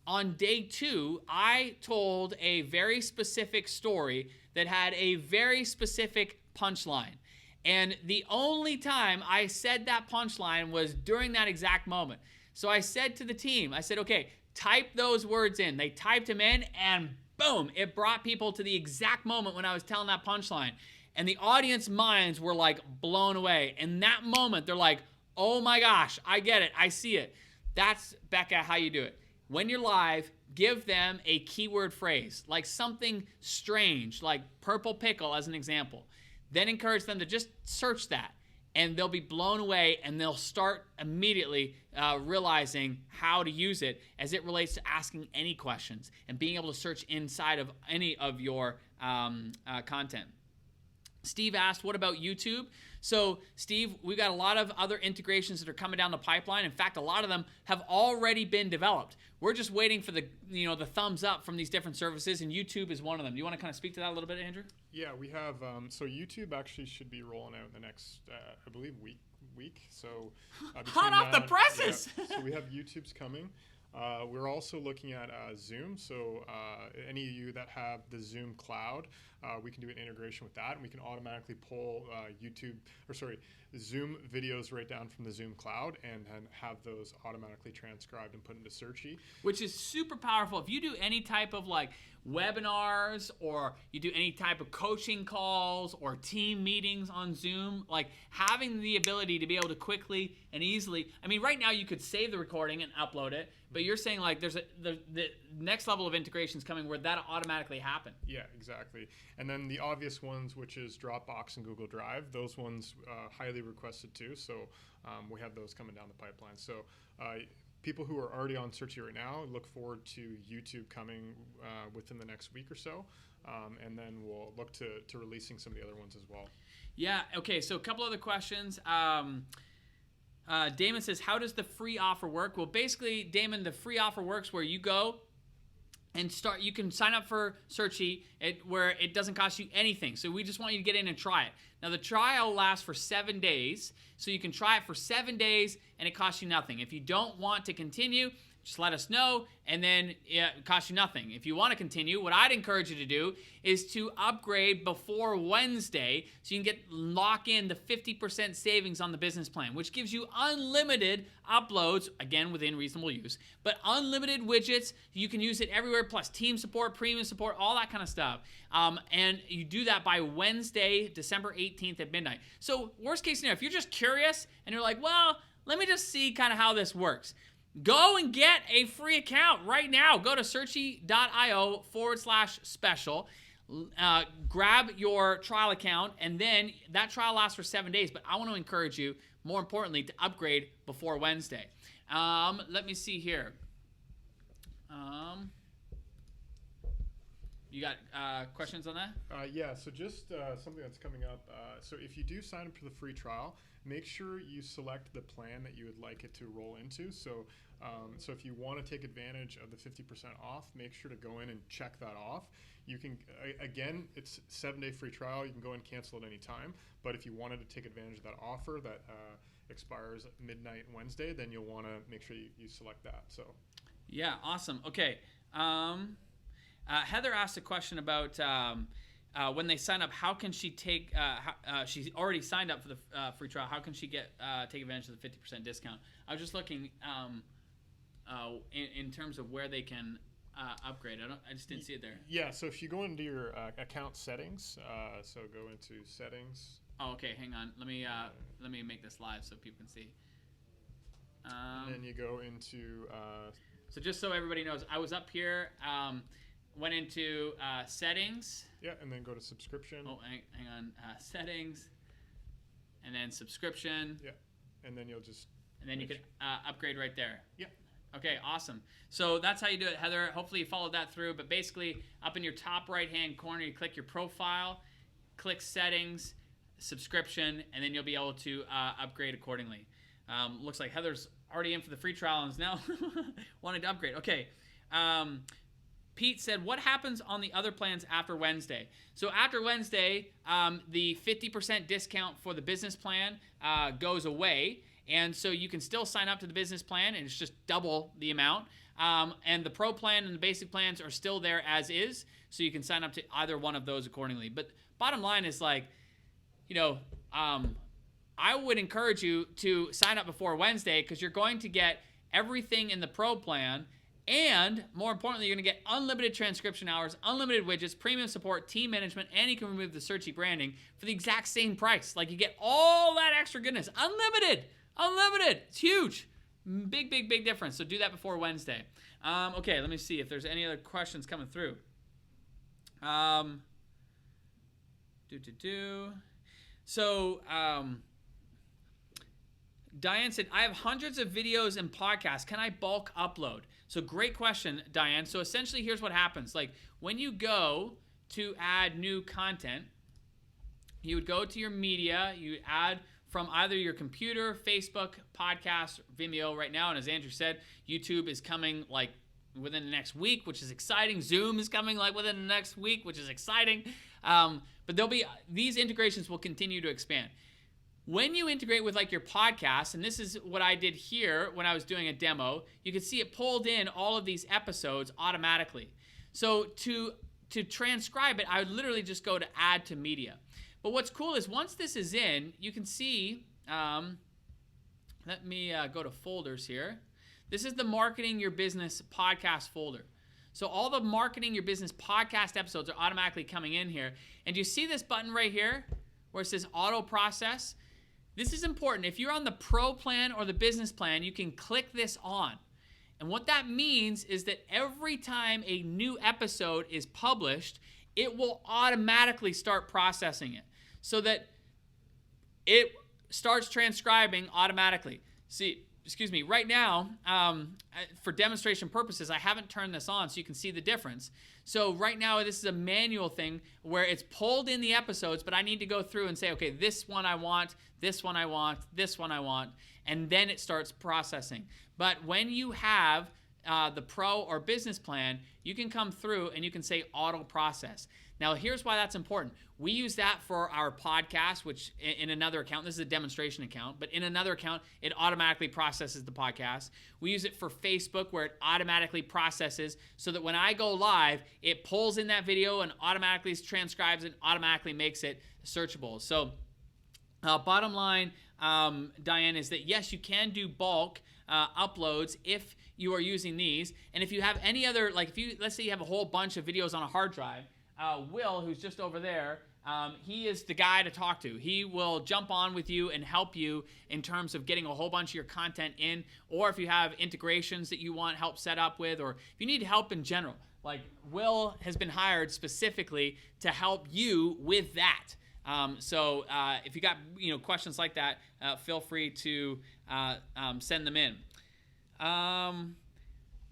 on day 2, I told a very specific story that had a very specific punchline. And the only time I said that punchline was during that exact moment. So I said to the team, I said, okay, type those words in. They typed them in, and boom, it brought people to the exact moment when I was telling that punchline. And the audience minds were like blown away. In that moment, they're like, oh my gosh, I get it, I see it. That's, Becca, how you do it. When you're live, give them a keyword phrase, like something strange, like purple pickle as an example. Then encourage them to just search that. And they'll be blown away, and they'll start immediately realizing how to use it as it relates to asking any questions and being able to search inside of any of your content. Steve asked, what about YouTube? So, Steve, we've got a lot of other integrations that are coming down the pipeline. In fact, a lot of them have already been developed. We're just waiting for the thumbs up from these different services, and YouTube is one of them. Do you want to kind of speak to that a little bit, Andrew? Yeah, we have. So YouTube actually should be rolling out in the next, I believe, week. So hot off the presses. Yeah, so we have YouTube's coming. We're also looking at Zoom. So any of you that have the Zoom cloud, we can do an integration with that, and we can automatically pull Zoom videos right down from the Zoom cloud and then have those automatically transcribed and put into Searchie. Which is super powerful. If you do any type of like webinars, or you do any type of coaching calls or team meetings on Zoom, like having the ability to be able to quickly and easily, I mean, right now you could save the recording and upload it, but you're saying like there's the next level of integrations coming where that'll automatically happen. Yeah, exactly. And then the obvious ones, which is Dropbox and Google Drive, those ones highly requested too. So we have those coming down the pipeline. So people who are already on Searchie right now, look forward to YouTube coming within the next week or so. And then we'll look to releasing some of the other ones as well. Yeah, okay, so a couple other questions. Damon says, how does the free offer work? Well, basically, Damon, the free offer works where you go and you can sign up for Searchie where it doesn't cost you anything. So we just want you to get in and try it. Now, the trial lasts for 7 days, so you can try it for 7 days, and it costs you nothing. If you don't want to continue, just let us know, and then it costs you nothing. If you want to continue, what I'd encourage you to do is to upgrade before Wednesday so you can lock in the 50% savings on the business plan, which gives you unlimited uploads, again, within reasonable use, but unlimited widgets. You can use it everywhere, plus team support, premium support, all that kind of stuff. And you do that by Wednesday, December 18th at midnight. So worst case scenario, if you're just curious and you're like, well, let me just see kind of how this works, go and get a free account right now. Go to searchie.io/special. Grab your trial account, and then that trial lasts for 7 days. But I want to encourage you, more importantly, to upgrade before Wednesday. Let me see here. You got questions on that? Yeah, so just something that's coming up. So if you do sign up for the free trial, make sure you select the plan that you would like it to roll into. So if you want to take advantage of the 50% off, make sure to go in and check that off. You can, again, it's 7-day free trial. You can go and cancel at any time. But if you wanted to take advantage of that offer that expires at midnight Wednesday, then you'll want to make sure you select that. So, yeah, awesome. Okay. Heather asked a question about when they sign up, how can she take, she's already signed up for the free trial, how can she take advantage of the 50% discount? I was just looking in terms of where they can upgrade. I just didn't see it there. Yeah, so if you go into your account settings, so go into settings. Oh, okay, hang on. Let me make this live so people can see. And then you go into... so just so everybody knows, I was up here, went into settings. Yeah, and then go to subscription. Oh, hang on. Settings, and then subscription. Yeah, and then you'll just... And then you can upgrade right there. Yeah. Okay, awesome. So that's how you do it, Heather. Hopefully you followed that through. But basically, up in your top right-hand corner, you click your profile, click settings, subscription, and then you'll be able to upgrade accordingly. Looks like Heather's already in for the free trial and is now wanting to upgrade. Okay. Pete said, what happens on the other plans after Wednesday? So after Wednesday, the 50% discount for the business plan goes away. And so you can still sign up to the business plan, and it's just double the amount. And the pro plan and the basic plans are still there as is, so you can sign up to either one of those accordingly. But bottom line is, like, you know, I would encourage you to sign up before Wednesday, because you're going to get everything in the pro plan, and more importantly, you're going to get unlimited transcription hours, unlimited widgets, premium support, team management, and you can remove the Searchie branding for the exact same price. Like, you get all that extra goodness, unlimited. It's huge. Big difference. So do that before Wednesday. Okay, let me see if there's any other questions coming through. So, Diane said, I have hundreds of videos and podcasts. Can I bulk upload? So great question, Diane. So essentially, here's what happens. Like, when you go to add new content, you would go to your media, you add from either your computer, Facebook, podcast, Vimeo right now. And as Andrew said, YouTube is coming like within the next week, which is exciting. Zoom is coming like within the next week, which is exciting. But these integrations will continue to expand. when you integrate with like your podcast, and this is what I did here when I was doing a demo, you can see it pulled in all of these episodes automatically. So to transcribe it, I would literally just go to add to media. But what's cool is once this is in, you can see, let me go to folders here. This is the Marketing Your Business podcast folder. So all the Marketing Your Business podcast episodes are automatically coming in here. And do you see this button right here where it says auto process? This is important. If you're on the pro plan or the business plan, you can click this on. And what that means is that every time a new episode is published, it will automatically start processing it so that it starts transcribing automatically. See, excuse me, right now, for demonstration purposes, I haven't turned this on so you can see the difference. So right now, this is a manual thing where it's pulled in the episodes, but I need to go through and say, okay, this one I want, this one I want, this one I want, and then it starts processing. But when you have the pro or business plan, you can come through and you can say auto process. Now, here's why that's important. We use that for our podcast, which in another account, this is a demonstration account, but in another account, it automatically processes the podcast. We use it for Facebook where it automatically processes so that when I go live, it pulls in that video and automatically transcribes it, automatically makes it searchable. So bottom line, Diane, is that yes, you can do bulk uploads if you are using these. And if you have any other, like if you, let's say you have a whole bunch of videos on a hard drive, Will, who's just over there, he is the guy to talk to. He will jump on with you and help you in terms of getting a whole bunch of your content in, or if you have integrations that you want help set up with, or if you need help in general. Like Will has been hired specifically to help you with that. So if you got questions like that, feel free to send them in.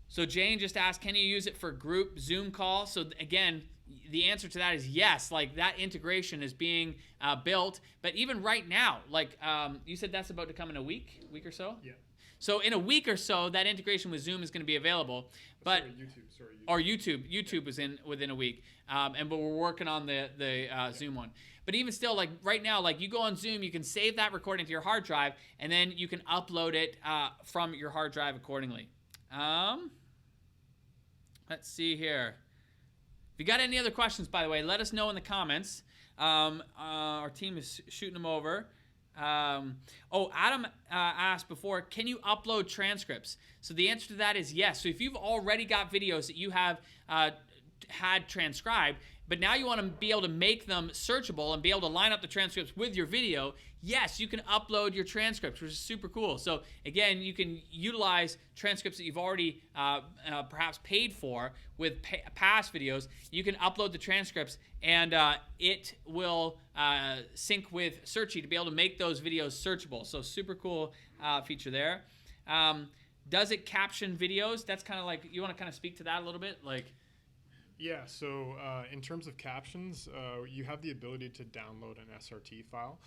So Jane just asked, can you use it for group Zoom calls? So again, the answer to that is yes. Like that integration is being built. But even right now, like you said, that's about to come in a week or so. Yeah. So in a week or so, that integration with Zoom is going to be available. But YouTube. Or YouTube is within a week. But we're working on the Zoom one. But even still, like right now, like you go on Zoom, you can save that recording to your hard drive, and then you can upload it from your hard drive accordingly. Let's see here. If you got any other questions, by the way, let us know in the comments. Our team is shooting them over. Adam asked before, can you upload transcripts? So the answer to that is yes. So if you've already got videos that you have had transcribed, but now you want to be able to make them searchable and be able to line up the transcripts with your video, yes, you can upload your transcripts, which is super cool. So again, you can utilize transcripts that you've already perhaps paid for with past videos. You can upload the transcripts and it will sync with Searchie to be able to make those videos searchable. So super cool feature there. Does it caption videos? That's kind of like, you want to kind of speak to that a little bit? Like, yeah, so in terms of captions, you have the ability to download an SRT file.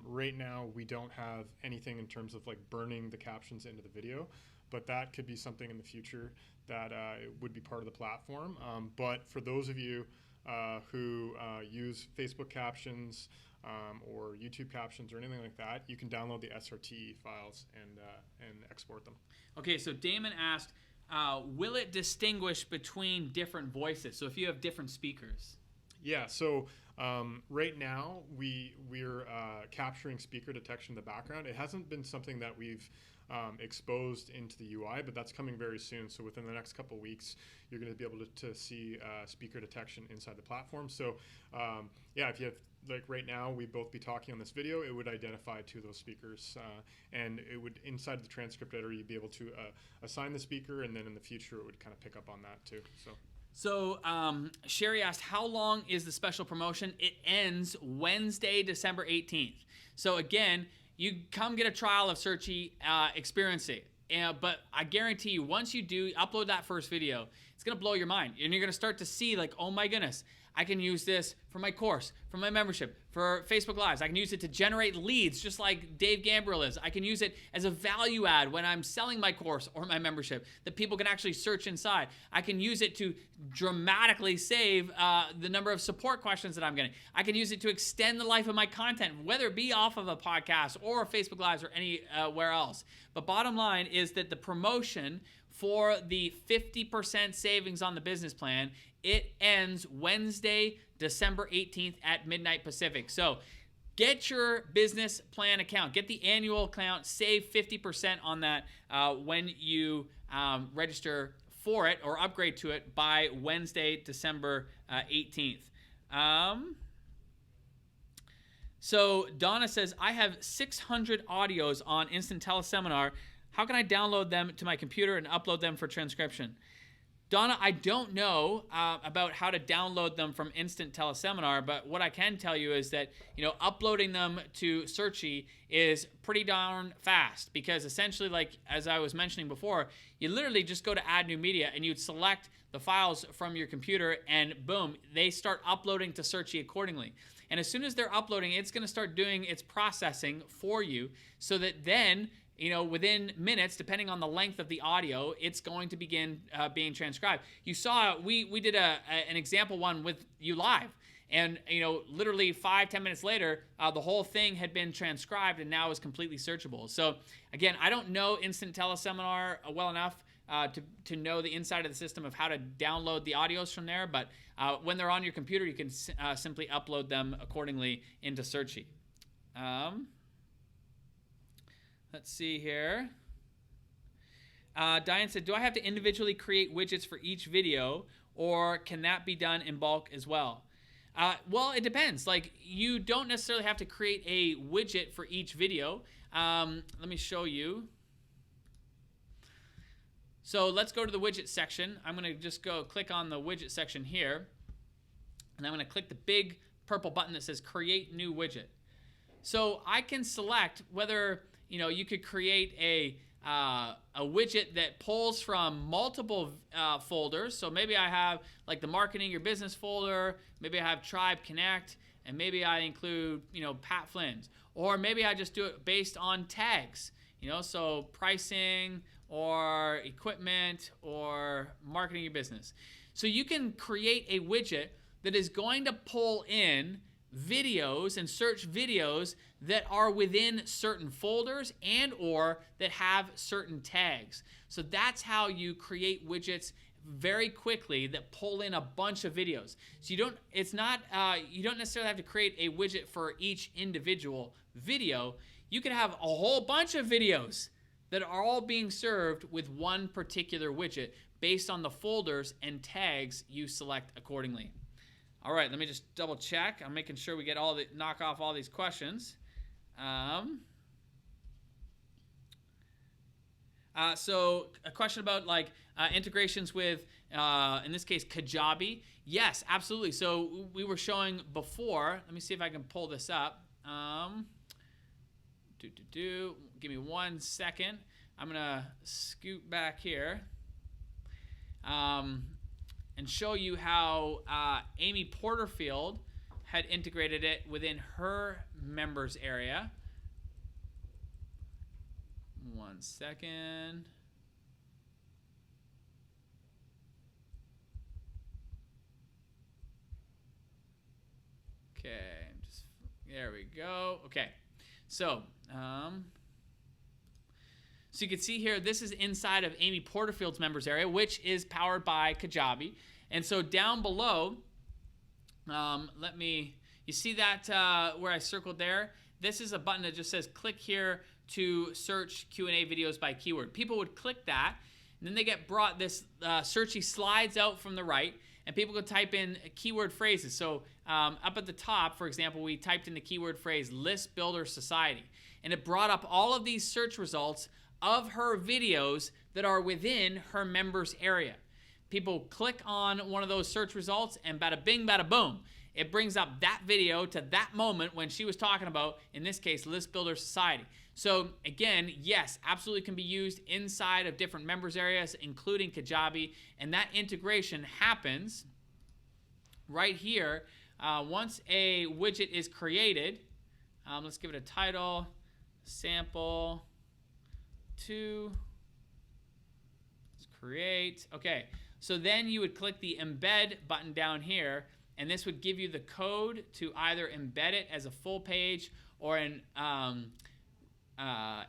Right now, we don't have anything in terms of like burning the captions into the video, but that could be something in the future that would be part of the platform. But for those of you who use Facebook captions or YouTube captions or anything like that, you can download the SRT files and export them. Okay, so Damon asked, will it distinguish between different voices? So if you have different speakers. Yeah, so right now we're capturing speaker detection in the background. It hasn't been something that we've exposed into the UI, but that's coming very soon. So within the next couple of weeks, you're going to be able to see speaker detection inside the platform. So yeah, if you have, like right now, we'd both be talking on this video, it would identify to those speakers, and it would, inside the transcript editor, you'd be able to assign the speaker, and then in the future, it would kind of pick up on that too. So Sherry asked, how long is the special promotion? It ends Wednesday, December 18th. So again, you come get a trial of Searchie, experience it. But I guarantee you, once you do upload that first video, it's going to blow your mind. And you're going to start to see like, oh my goodness, I can use this for my course, for my membership, for Facebook Lives. I can use it to generate leads, just like Dave Gambriel is. I can use it as a value add when I'm selling my course or my membership that people can actually search inside. I can use it to dramatically save the number of support questions that I'm getting. I can use it to extend the life of my content, whether it be off of a podcast or Facebook Lives or anywhere else. But bottom line is that the promotion for the 50% savings on the business plan, it ends Wednesday, December 18th at midnight Pacific. So get your business plan account, get the annual account, save 50% on that when you register for it or upgrade to it by Wednesday, December 18th. So Donna says, I have 600 audios on Instant Teleseminar. How can I download them to my computer and upload them for transcription? Donna, I don't know about how to download them from Instant Teleseminar, but what I can tell you is that, uploading them to Searchy is pretty darn fast, because essentially, like as I was mentioning before, you literally just go to Add New Media and you'd select the files from your computer and boom, they start uploading to Searchy accordingly. And as soon as they're uploading, it's going to start doing its processing for you so that then, within minutes, depending on the length of the audio, it's going to begin being transcribed. You saw, we did an example one with you live. And, literally 5-10 minutes later, the whole thing had been transcribed and now is completely searchable. So, again, I don't know Instant Teleseminar well enough to know the inside of the system of how to download the audios from there. But when they're on your computer, you can simply upload them accordingly into Searchy. Let's see here. Diane said, do I have to individually create widgets for each video, or can that be done in bulk as well? Well, it depends. Like, you don't necessarily have to create a widget for each video. Let me show you. So let's go to the widget section. I'm going to just go click on the widget section here, and I'm going to click the big purple button that says Create New Widget. So I can select whether you could create a widget that pulls from multiple folders. So maybe I have like the Marketing Your Business folder, maybe I have Tribe Connect, and maybe I include, Pat Flynn's. Or maybe I just do it based on tags, so pricing or equipment or marketing your business. So you can create a widget that is going to pull in videos and search videos that are within certain folders and or that have certain tags. So that's how you create widgets very quickly that pull in a bunch of videos. So you don't necessarily have to create a widget for each individual video. You can have a whole bunch of videos that are all being served with one particular widget based on the folders and tags you select accordingly. All right, let me just double check. I'm making sure we get knock off all these questions. So a question about integrations with, in this case, Kajabi. Yes, absolutely. So we were showing before. Let me see if I can pull this up. Give me 1 second. I'm gonna scoot back here. And show you how Amy Porterfield had integrated it within her members area. 1 second. Okay, there we go. Okay, so so you can see here, this is inside of Amy Porterfield's members area, which is powered by Kajabi. And so down below, you see that where I circled there? This is a button that just says click here to search Q&A videos by keyword. People would click that, and then they get brought, this Searchy slides out from the right, and people could type in keyword phrases. So up at the top, for example, we typed in the keyword phrase List Builder Society, and it brought up all of these search results of her videos that are within her members area. People click on one of those search results and bada bing, bada boom. It brings up that video to that moment when she was talking about, in this case, List Builder Society. So again, yes, absolutely can be used inside of different members areas, including Kajabi, and that integration happens right here once a widget is created, let's give it a title, sample 2. Let's create. Okay, so then you would click the embed button down here, and this would give you the code to either embed it as a full page, or in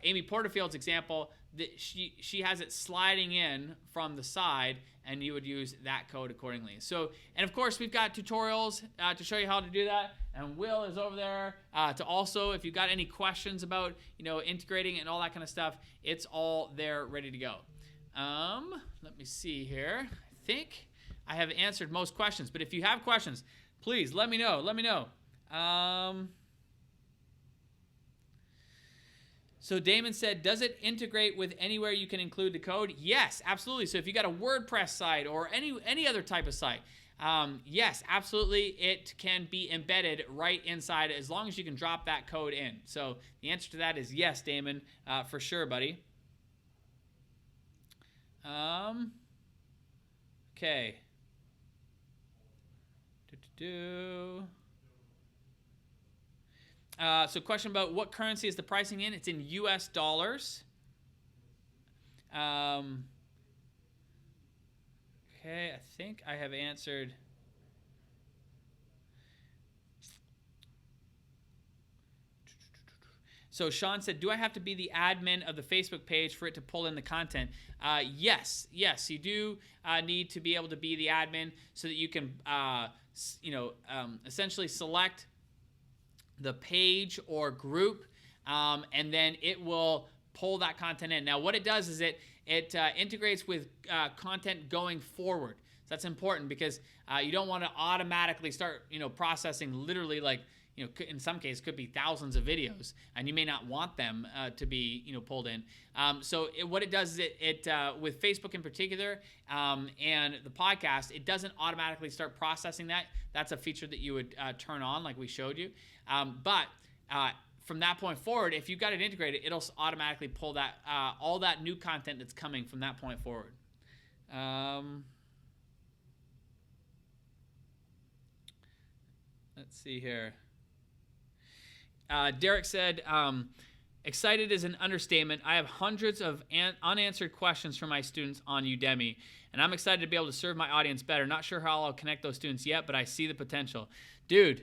Amy Porterfield's example, she has it sliding in from the side, and you would use that code accordingly. So, and of course, we've got tutorials to show you how to do that. And Will is over there to also, if you've got any questions about, integrating and all that kind of stuff, it's all there ready to go. Let me see here. I think I have answered most questions, but if you have questions, please let me know. So Damon said, does it integrate with anywhere you can include the code? Yes, absolutely. So if you got a WordPress site or any other type of site, yes, absolutely, it can be embedded right inside as long as you can drop that code in. So the answer to that is yes, Damon, for sure, buddy. Okay. So question about what currency is the pricing in? It's in US dollars. Okay, I think I have answered. So Sean said, do I have to be the admin of the Facebook page for it to pull in the content? Yes, you do need to be able to be the admin so that you can, essentially select the page or group, and then it will pull that content in. Now, what it does is it integrates with content going forward. So that's important because you don't want to automatically start, processing literally like, in some cases could be thousands of videos, and you may not want them to be, pulled in. So what it does is it with Facebook in particular and the podcast, it doesn't automatically start processing that. That's a feature that you would turn on, like we showed you. But from that point forward, if you've got it integrated, it'll automatically pull that all that new content that's coming from that point forward. Let's see here. Derek said, excited is an understatement. I have hundreds of unanswered questions from my students on Udemy, and I'm excited to be able to serve my audience better. Not sure how I'll connect those students yet, but I see the potential. Dude,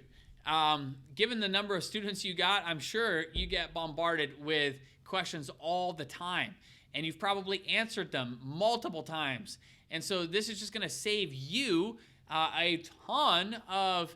given the number of students you got, I'm sure you get bombarded with questions all the time, and you've probably answered them multiple times. And so this is just going to save you a ton of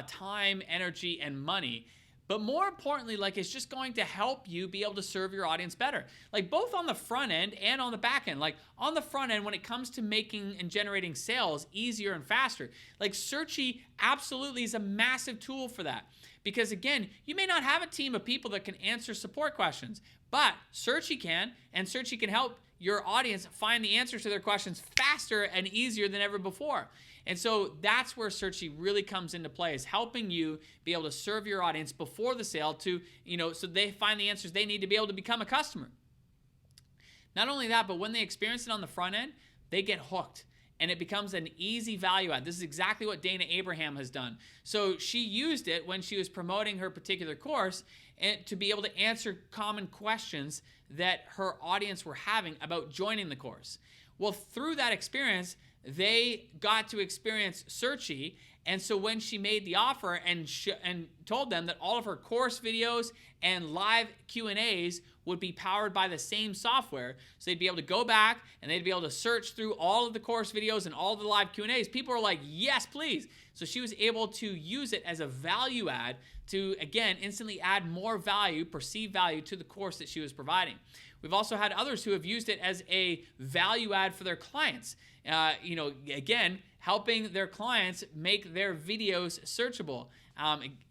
time, energy, and money. But more importantly, it's just going to help you be able to serve your audience better. Both on the front end and on the back end. On the front end, when it comes to making and generating sales easier and faster, Searchy absolutely is a massive tool for that. Because again, you may not have a team of people that can answer support questions, but Searchy can, and Searchy can help your audience find the answers to their questions faster and easier than ever before. And so that's where Searchy really comes into play, is helping you be able to serve your audience before the sale to, so they find the answers they need to be able to become a customer. Not only that, but when they experience it on the front end, they get hooked and it becomes an easy value add. This is exactly what Dana Abraham has done. So she used it when she was promoting her particular course and to be able to answer common questions that her audience were having about joining the course. Well, through that experience, they got to experience Searchy, and so when she made the offer and told them that all of her course videos and live Q&As would be powered by the same software, so they'd be able to go back and they'd be able to search through all of the course videos and all of the live Q&As, people were like, yes, please. So she was able to use it as a value add to, again, instantly add more value, perceived value to the course that she was providing. We've also had others who have used it as a value add for their clients. Again, helping their clients make their videos searchable.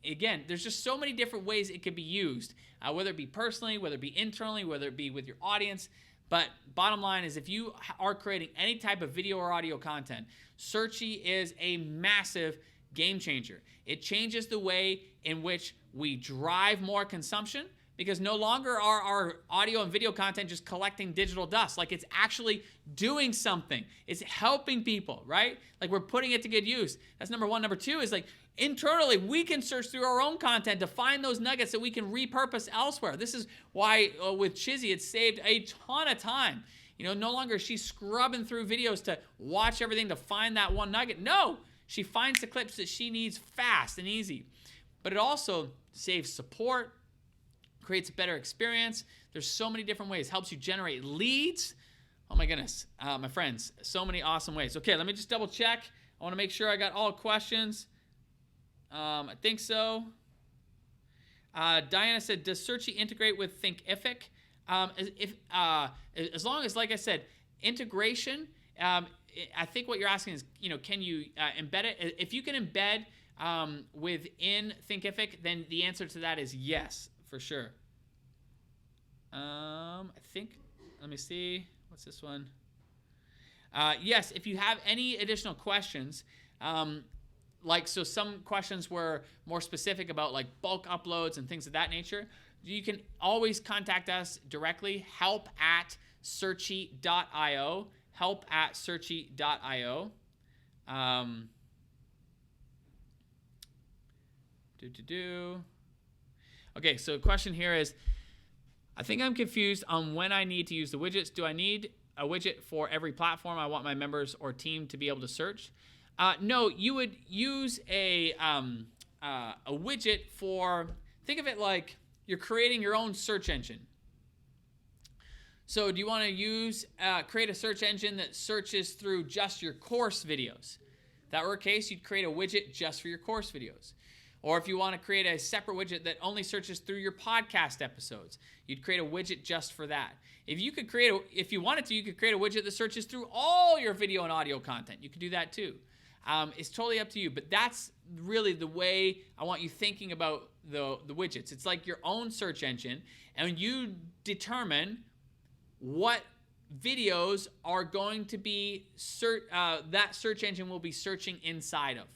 Again, there's just so many different ways it could be used, whether it be personally, whether it be internally, whether it be with your audience. But bottom line is, if you are creating any type of video or audio content, Searchy is a massive game changer. It changes the way in which we drive more consumption, because no longer are our audio and video content just collecting digital dust. Like, it's actually doing something. It's helping people, right? Like, we're putting it to good use. That's number one. Number two is like, internally, we can search through our own content to find those nuggets that we can repurpose elsewhere. This is why with Chizzy, it's saved a ton of time. You know, no longer is she scrubbing through videos to watch everything to find that one nugget. No, she finds the clips that she needs fast and easy. But it also saves support, creates a better experience. There's so many different ways. Helps you generate leads. Oh my goodness, my friends, so many awesome ways. Okay, let me just double check. I want to make sure I got all questions. I think so. Diana said, does Searchy integrate with Thinkific? As long as, like I said, integration, I think what you're asking is, you know, can you embed it? If you can embed within Thinkific, then the answer to that is yes, for sure. I think, let me see, what's this one? Yes, if you have any additional questions, like, so some questions were more specific about like bulk uploads and things of that nature, you can always contact us directly, help@searchy.io, help@searchy.io. Okay, so the question here is, I think I'm confused on when I need to use the widgets. Do I need a widget for every platform I want my members or team to be able to search? No, you would use a widget for, think of it like you're creating your own search engine. So do you want to create a search engine that searches through just your course videos? If that were the case, you'd create a widget just for your course videos. Or if you want to create a separate widget that only searches through your podcast episodes, you'd create a widget just for that. If you wanted to, you could create a widget that searches through all your video and audio content. You could do that too. It's totally up to you, but that's really the way I want you thinking about the widgets. It's like your own search engine, and you determine what videos are going to be that search engine will be searching inside of.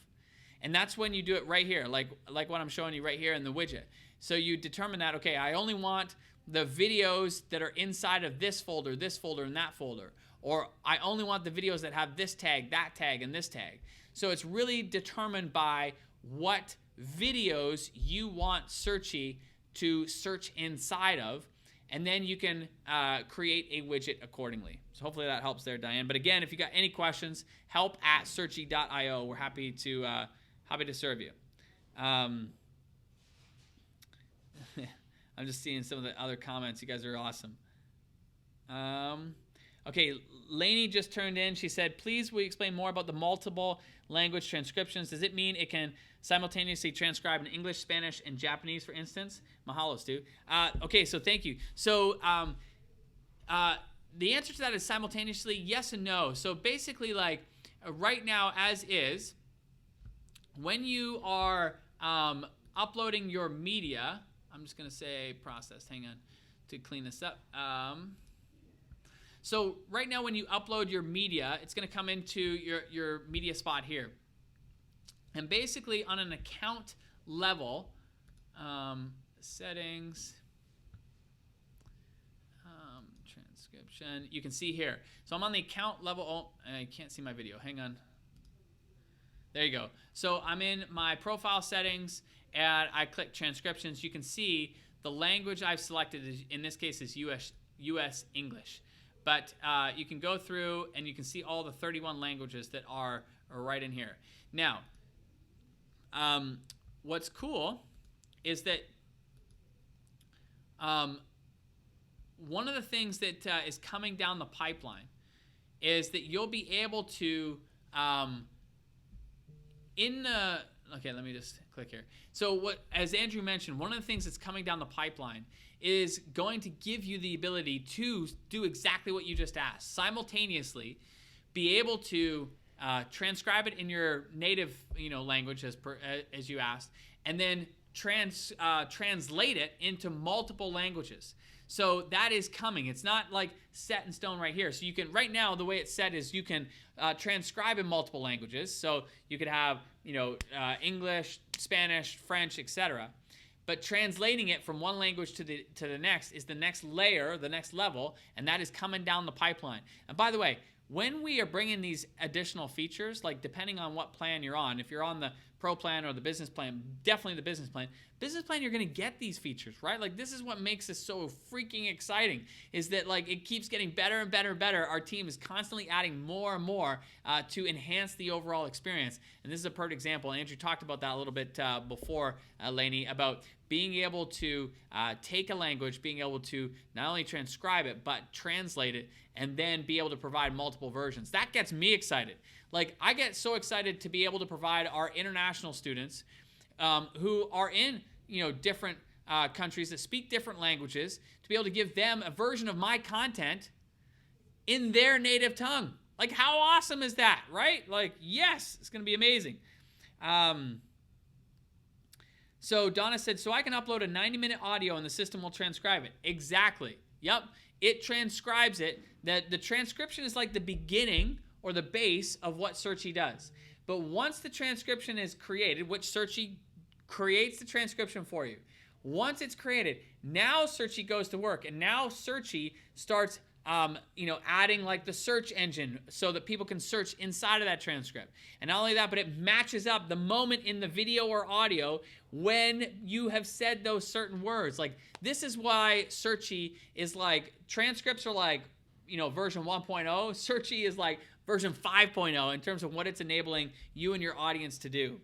And that's when you do it right here, like what I'm showing you right here in the widget. So you determine that, okay, I only want the videos that are inside of this folder, and that folder. Or I only want the videos that have this tag, that tag, and this tag. So it's really determined by what videos you want Searchy to search inside of, and then you can create a widget accordingly. So hopefully that helps there, Diane. But again, if you got any questions, help@searchy.io. We're happy to serve you. I'm just seeing some of the other comments. You guys are awesome. Okay, Lainey just turned in. She said, please will you explain more about the multiple language transcriptions? Does it mean it can simultaneously transcribe in English, Spanish, and Japanese, for instance? Mahalo, Stu. Okay, so thank you. So the answer to that is simultaneously yes and no. So basically, like right now as is, when you are uploading your media, I'm just going to say processed. Hang on to clean this up. So right now when you upload your media, it's going to come into your media spot here. And basically on an account level, settings, transcription, you can see here. So I'm on the account level. Oh, I can't see my video. Hang on. There you go. So I'm in my profile settings and I click transcriptions. You can see the language I've selected is, in this case, is US English. But you can go through and you can see all the 31 languages that are right in here. Now, what's cool is that one of the things that is coming down the pipeline is that you'll be able to, okay, let me just click here. So as Andrew mentioned, one of the things that's coming down the pipeline is going to give you the ability to do exactly what you just asked. Simultaneously, be able to transcribe it in your native, language as you asked, and then translate it into multiple languages. So that is coming. It's not like set in stone right here. So you can, right now, the way it's set is you can transcribe in multiple languages. So you could have, English, Spanish, French, etc. But translating it from one language to the next is the next layer, the next level, and that is coming down the pipeline. And by the way, when we are bringing these additional features, like depending on what plan you're on, if you're on the Pro plan or the business plan, definitely the business plan, you're going to get these features, right? Like this is what makes this so freaking exciting, is that like it keeps getting better and better and better. Our team is constantly adding more and more to enhance the overall experience. And this is a perfect example. Andrew talked about that a little bit before, Lainey, about being able to take a language, being able to not only transcribe it, but translate it, and then be able to provide multiple versions. That gets me excited. Like, I get so excited to be able to provide our international students who are in, different countries that speak different languages, to be able to give them a version of my content in their native tongue. Like, how awesome is that, right? Like, yes, it's going to be amazing. So Donna said, so I can upload a 90-minute audio and the system will transcribe it. Exactly. Yep. It transcribes it. The transcription is like the beginning or the base of what Searchie does. But once the transcription is created, which Searchie creates the transcription for you, once it's created, now Searchie goes to work, and now Searchie starts adding like the search engine so that people can search inside of that transcript. And not only that, but it matches up the moment in the video or audio when you have said those certain words. Like, this is why Searchie is like, transcripts are like, version 1.0. Searchie is like version 5.0 in terms of what it's enabling you and your audience to do.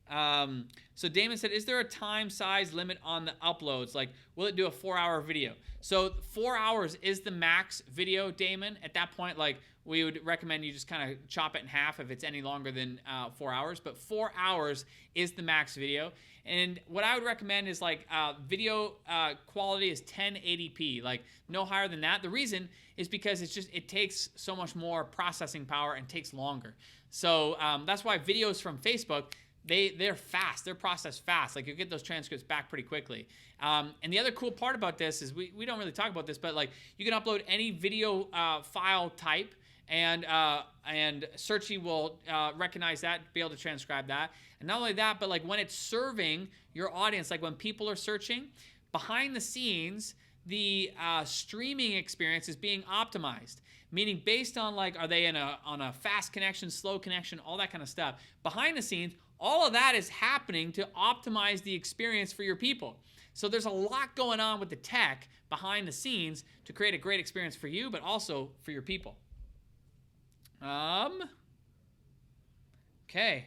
So Damon said, is there a time size limit on the uploads? Like, will it do a 4-hour video? So 4 hours is the max video, Damon. At that point, like, we would recommend you just kind of chop it in half if it's any longer than 4 hours. But 4 hours is the max video. And what I would recommend is like video quality is 1080p, like no higher than that. The reason is because it takes so much more processing power and takes longer. So that's why videos from Facebook, they're fast. They're processed fast. Like, you get those transcripts back pretty quickly. And the other cool part about this is we don't really talk about this, but like, you can upload any video file type, and Searchie will recognize that, be able to transcribe that. And not only that, but like when it's serving your audience, like when people are searching, behind the scenes, the streaming experience is being optimized. Meaning based on like, are they on a fast connection, slow connection, all that kind of stuff. Behind the scenes, all of that is happening to optimize the experience for your people. So there's a lot going on with the tech behind the scenes to create a great experience for you, but also for your people. Okay.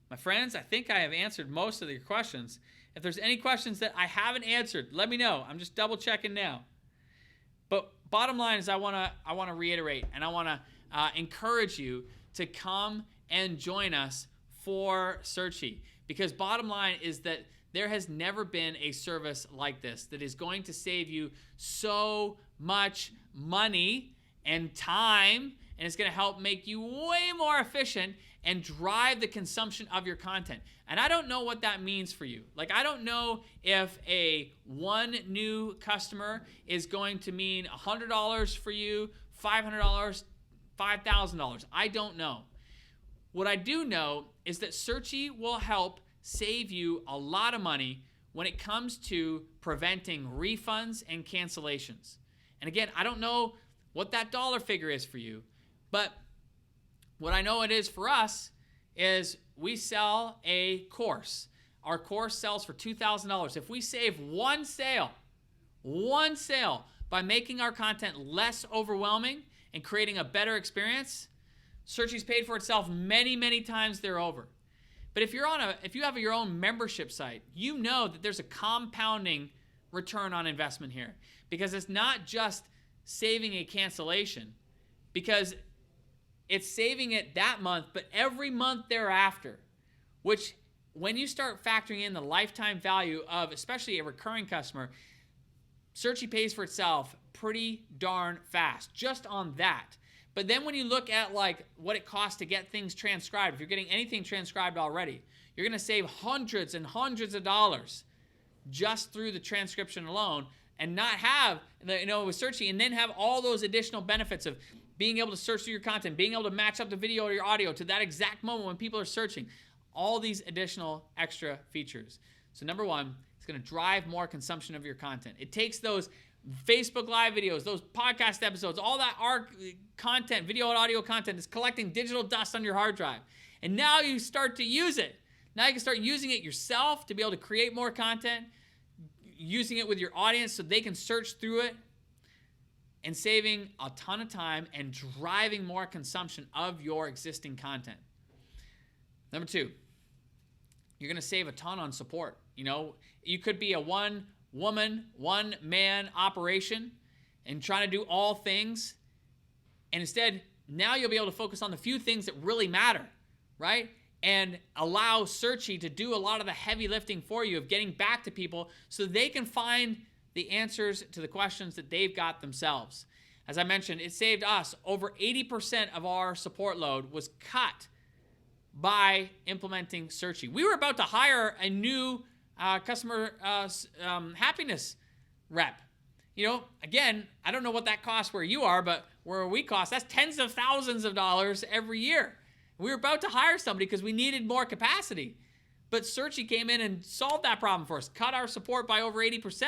My friends, I think I have answered most of your questions. If there's any questions that I haven't answered, let me know. I'm just double checking now. But bottom line is I want to reiterate, and I want to encourage you to come and join us for Searchie, because bottom line is that there has never been a service like this that is going to save you so much money and time, and it's going to help make you way more efficient and drive the consumption of your content. And I don't know what that means for you. Like, I don't know if one new customer is going to mean $100 for you, $500, $5,000. I don't know. What I do know is that Searchie will help save you a lot of money when it comes to preventing refunds and cancellations. And again, I don't know what that dollar figure is for you, but what I know it is for us is we sell a course. Our course sells for $2,000. If we save one sale by making our content less overwhelming and creating a better experience, Searchie's paid for itself many, many times thereover. But if you have your own membership site, you know that there's a compounding return on investment here, because it's not just saving a cancellation, because it's saving it that month, but every month thereafter, which when you start factoring in the lifetime value of especially a recurring customer, Searchie pays for itself pretty darn fast just on that. But then when you look at like what it costs to get things transcribed, if you're getting anything transcribed already, you're going to save hundreds and hundreds of dollars just through the transcription alone, and not have, with Searchie, and then have all those additional benefits of being able to search through your content, being able to match up the video or your audio to that exact moment when people are searching. All these additional extra features. So number one, it's going to drive more consumption of your content. It takes those Facebook Live videos, those podcast episodes, all that content, video and audio content is collecting digital dust on your hard drive. And now you start to use it. Now you can start using it yourself to be able to create more content, using it with your audience so they can search through it, and saving a ton of time and driving more consumption of your existing content. Number two, you're going to save a ton on support. You know, you could be a one-woman, one-man operation and trying to do all things. And instead, now you'll be able to focus on the few things that really matter, right? And allow Searchie to do a lot of the heavy lifting for you of getting back to people so they can find the answers to the questions that they've got themselves. As I mentioned, it saved us over 80% of our support load was cut by implementing Searchie. We were about to hire a new customer happiness rep. You know, again, I don't know what that costs where you are, but where we cost, that's tens of thousands of dollars every year. We were about to hire somebody because we needed more capacity. But Searchie came in and solved that problem for us, cut our support by over 80%.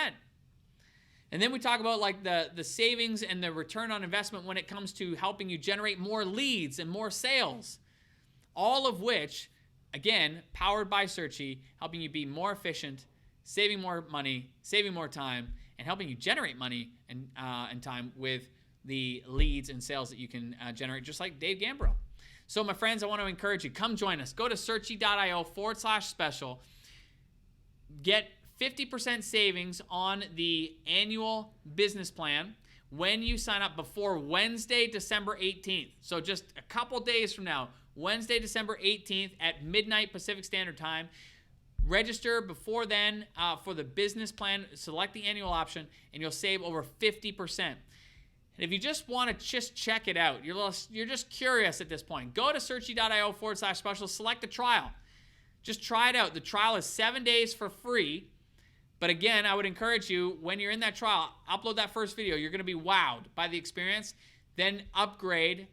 And then we talk about like the savings and the return on investment when it comes to helping you generate more leads and more sales. All of which, again, powered by Searchie, helping you be more efficient, saving more money, saving more time, and helping you generate money and time with the leads and sales that you can generate, just like Dave Gambro. So my friends, I want to encourage you, come join us. Go to searchie.io/special. Get 50% savings on the annual business plan when you sign up before Wednesday, December 18th. So just a couple days from now, Wednesday, December 18th at midnight Pacific Standard Time. Register before then for the business plan. Select the annual option, and you'll save over 50%. And if you just want to just check it out, you're just curious at this point, go to searchie.io/special, select the trial. Just try it out. The trial is 7 days for free. But again, I would encourage you, when you're in that trial, upload that first video. You're going to be wowed by the experience. Then upgrade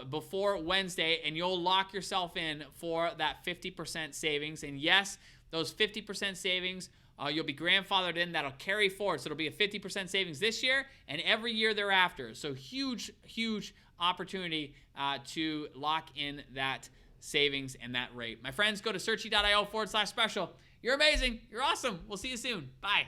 before Wednesday, and you'll lock yourself in for that 50% savings. And yes, those 50% savings, you'll be grandfathered in. That'll carry forward. So it'll be a 50% savings this year and every year thereafter. So huge, huge opportunity to lock in that savings and that rate. My friends, go to searchie.io/special. You're amazing. You're awesome. We'll see you soon. Bye.